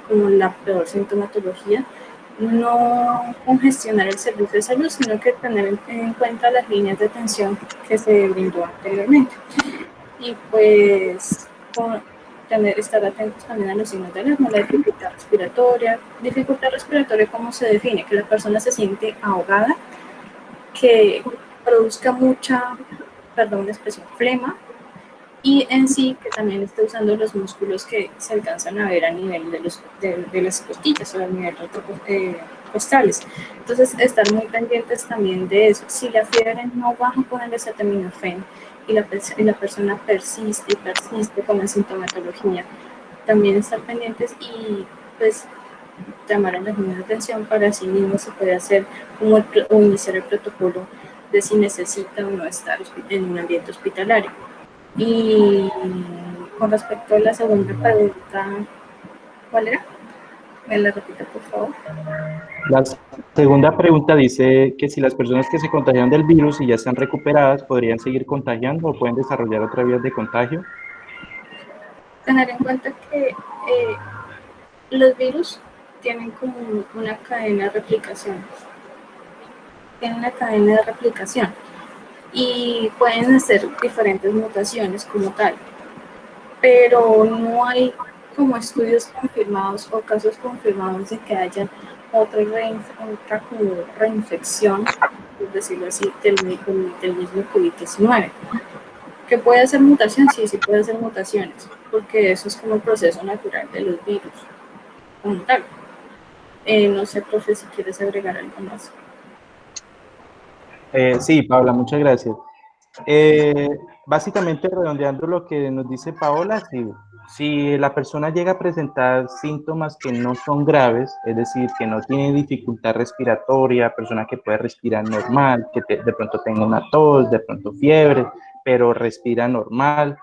Speaker 6: como la peor sintomatología, no congestionar el servicio de salud, sino que tener en cuenta las líneas de atención que se brindó anteriormente. Y pues estar atentos también a los signos de alarma, la dificultad respiratoria. Dificultad respiratoria, ¿cómo se define? Que la persona se siente ahogada, que produzca mucha, perdón la expresión, flema, y en sí que también esté usando los músculos que se alcanzan a ver a nivel de las costillas o a nivel costales. Entonces, estar muy pendientes también de eso. Si la fiebre no baja con el acetaminofén y la persona persiste y persiste con la sintomatología, también estar pendientes y pues llamar a la línea de atención para así mismo se puede hacer como o iniciar el protocolo de si necesita o no estar en un ambiente hospitalario. Y con respecto a la segunda pregunta, ¿cuál era? ¿Me la repite, por favor?
Speaker 1: La segunda pregunta dice que si las personas que se contagian del virus y ya están recuperadas, ¿podrían seguir contagiando o pueden desarrollar otras vías de contagio?
Speaker 6: Tener en cuenta que los virus tienen como una cadena de replicación. Tienen una cadena de replicación y pueden hacer diferentes mutaciones como tal, pero no hay como estudios confirmados o casos confirmados de que haya otra como reinfección, por decirlo así, del mismo COVID-19. ¿Que puede hacer mutación? Sí, sí puede hacer mutaciones, porque eso es como el proceso natural de los virus, como tal. No sé, profe, si quieres agregar algo más.
Speaker 1: Sí, Paula, muchas gracias. Básicamente, redondeando lo que nos dice Paola, si la persona llega a presentar síntomas que no son graves, es decir, que no tiene dificultad respiratoria, persona que puede respirar normal, que de pronto tenga una tos, de pronto fiebre, pero respira normal,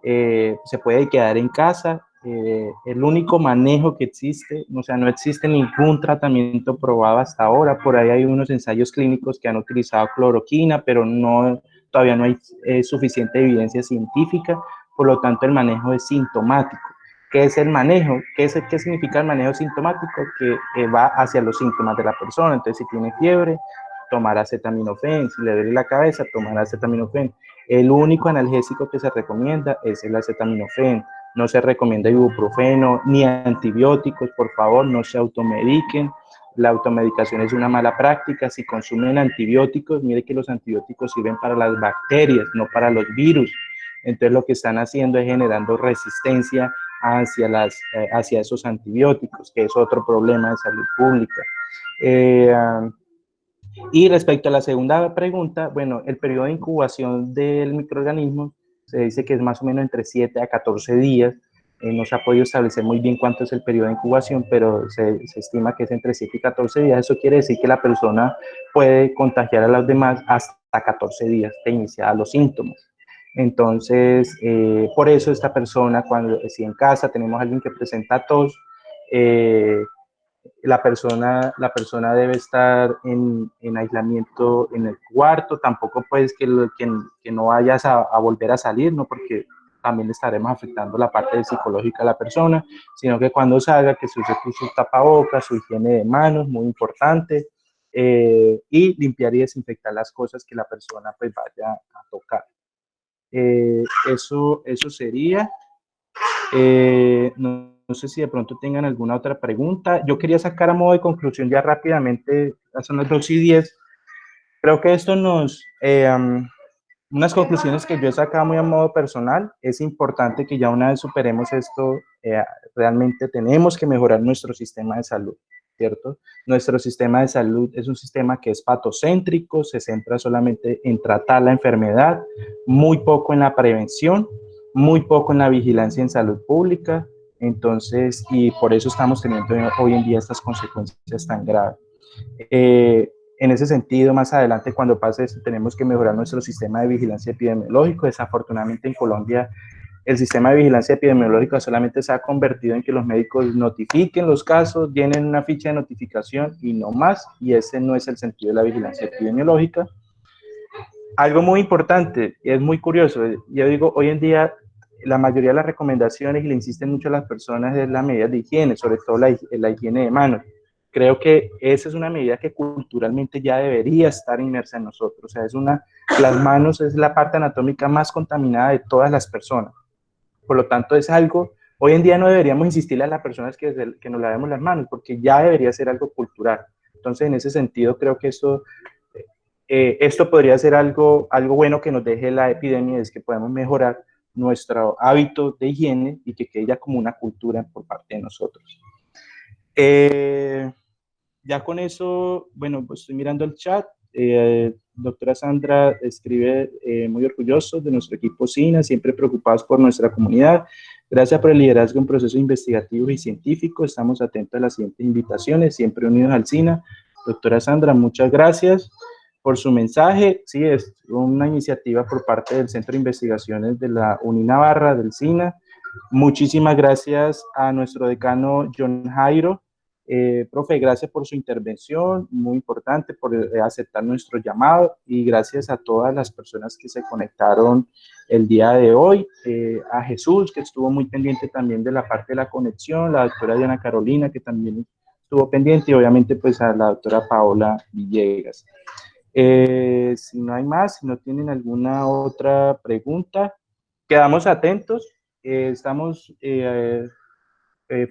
Speaker 1: se puede quedar en casa. El único manejo que existe, o sea, no existe ningún tratamiento probado hasta ahora. Por ahí hay unos ensayos clínicos que han utilizado cloroquina, pero todavía no hay suficiente evidencia científica. Por lo tanto, el manejo es sintomático. ¿Qué es el manejo? ¿Qué significa el manejo sintomático? Que va hacia los síntomas de la persona. Entonces, si tiene fiebre, tomar acetaminofén. Si le duele la cabeza, tomar acetaminofén. El único analgésico que se recomienda es el acetaminofén. No se recomienda ibuprofeno ni antibióticos, por favor, no se automediquen. La automedicación es una mala práctica. Si consumen antibióticos, mire que los antibióticos sirven para las bacterias, no para los virus. Entonces lo que están haciendo es generando resistencia hacia esos antibióticos, que es otro problema de salud pública. Y respecto a la segunda pregunta, bueno, el periodo de incubación del microorganismo se dice que es más o menos entre 7 a 14 días. No se ha podido establecer muy bien cuánto es el periodo de incubación, pero se estima que es entre 7 y 14 días. Eso quiere decir que la persona puede contagiar a los demás hasta 14 días de iniciar los síntomas. Entonces, por eso esta persona, si en casa tenemos a alguien que presenta tos, la persona debe estar en aislamiento en el cuarto, tampoco pues que no vayas a volver a salir, ¿no? Porque también estaremos afectando la parte psicológica de la persona, sino que cuando salga que se use su tapabocas, su higiene de manos, muy importante, y limpiar y desinfectar las cosas que la persona pues vaya a tocar. Eso sería. No sé si de pronto tengan alguna otra pregunta. Yo quería sacar a modo de conclusión ya rápidamente, son las 2:10. Creo que esto unas conclusiones que yo he sacado muy a modo personal. Es importante que ya una vez superemos esto, realmente tenemos que mejorar nuestro sistema de salud, ¿cierto? Nuestro sistema de salud es un sistema que es patocéntrico, se centra solamente en tratar la enfermedad, muy poco en la prevención, muy poco en la vigilancia en salud pública. Entonces, y por eso estamos teniendo hoy en día estas consecuencias tan graves. En ese sentido, más adelante, cuando pase esto, tenemos que mejorar nuestro sistema de vigilancia epidemiológico. Desafortunadamente, en Colombia, el sistema de vigilancia epidemiológica solamente se ha convertido en que los médicos notifiquen los casos, llenen una ficha de notificación y no más, y ese no es el sentido de la vigilancia epidemiológica. Algo muy importante, y es muy curioso, yo digo, hoy en día la mayoría de las recomendaciones, y le insisten mucho a las personas, es las medidas de higiene, sobre todo la higiene de manos. Creo que esa es una medida que culturalmente ya debería estar inmersa en nosotros. O sea, las manos es la parte anatómica más contaminada de todas las personas. Por lo tanto, es algo Hoy en día no deberíamos insistirle a las personas que nos lavemos las manos, porque ya debería ser algo cultural. Entonces, en ese sentido, creo que esto podría ser algo bueno que nos deje la epidemia, es que podemos mejorar nuestro hábito de higiene y que quede ya como una cultura por parte de nosotros. Ya con eso, bueno, pues estoy mirando el chat. Doctora Sandra escribe muy orgulloso de nuestro equipo SINA, siempre preocupados por nuestra comunidad. Gracias por el liderazgo en procesos investigativos y científicos. Estamos atentos a las siguientes invitaciones, siempre unidos al SINA. Doctora Sandra, muchas gracias por su mensaje. Sí, es una iniciativa por parte del Centro de Investigaciones de la UNINavarra, del SINA. Muchísimas gracias a nuestro decano John Jairo. Profe, gracias por su intervención, muy importante, por aceptar nuestro llamado, y gracias a todas las personas que se conectaron el día de hoy, a Jesús, que estuvo muy pendiente también de la parte de la conexión, la doctora Diana Carolina, que también estuvo pendiente, y obviamente pues a la doctora Paola Villegas. Si no hay más, si no tienen alguna otra pregunta, quedamos atentos. Estamos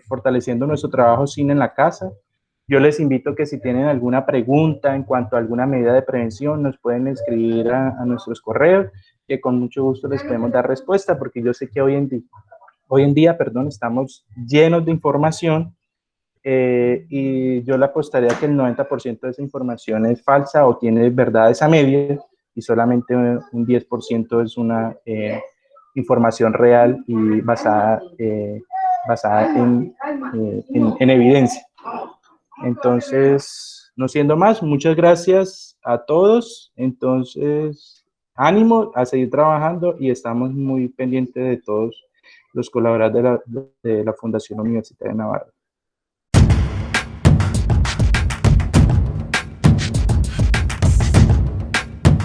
Speaker 1: fortaleciendo nuestro trabajo SINA en la casa. Yo les invito que si tienen alguna pregunta en cuanto a alguna medida de prevención, nos pueden escribir a nuestros correos, que con mucho gusto les podemos dar respuesta, porque yo sé que hoy en día, estamos llenos de información, y yo le apostaría que el 90% de esa información es falsa o tiene verdades a medias, y solamente un 10% es una información real y basada en evidencia. Entonces, no siendo más, muchas gracias a todos. Entonces, ánimo a seguir trabajando, y estamos muy pendientes de todos los colaboradores de la Fundación Universitaria de Navarra.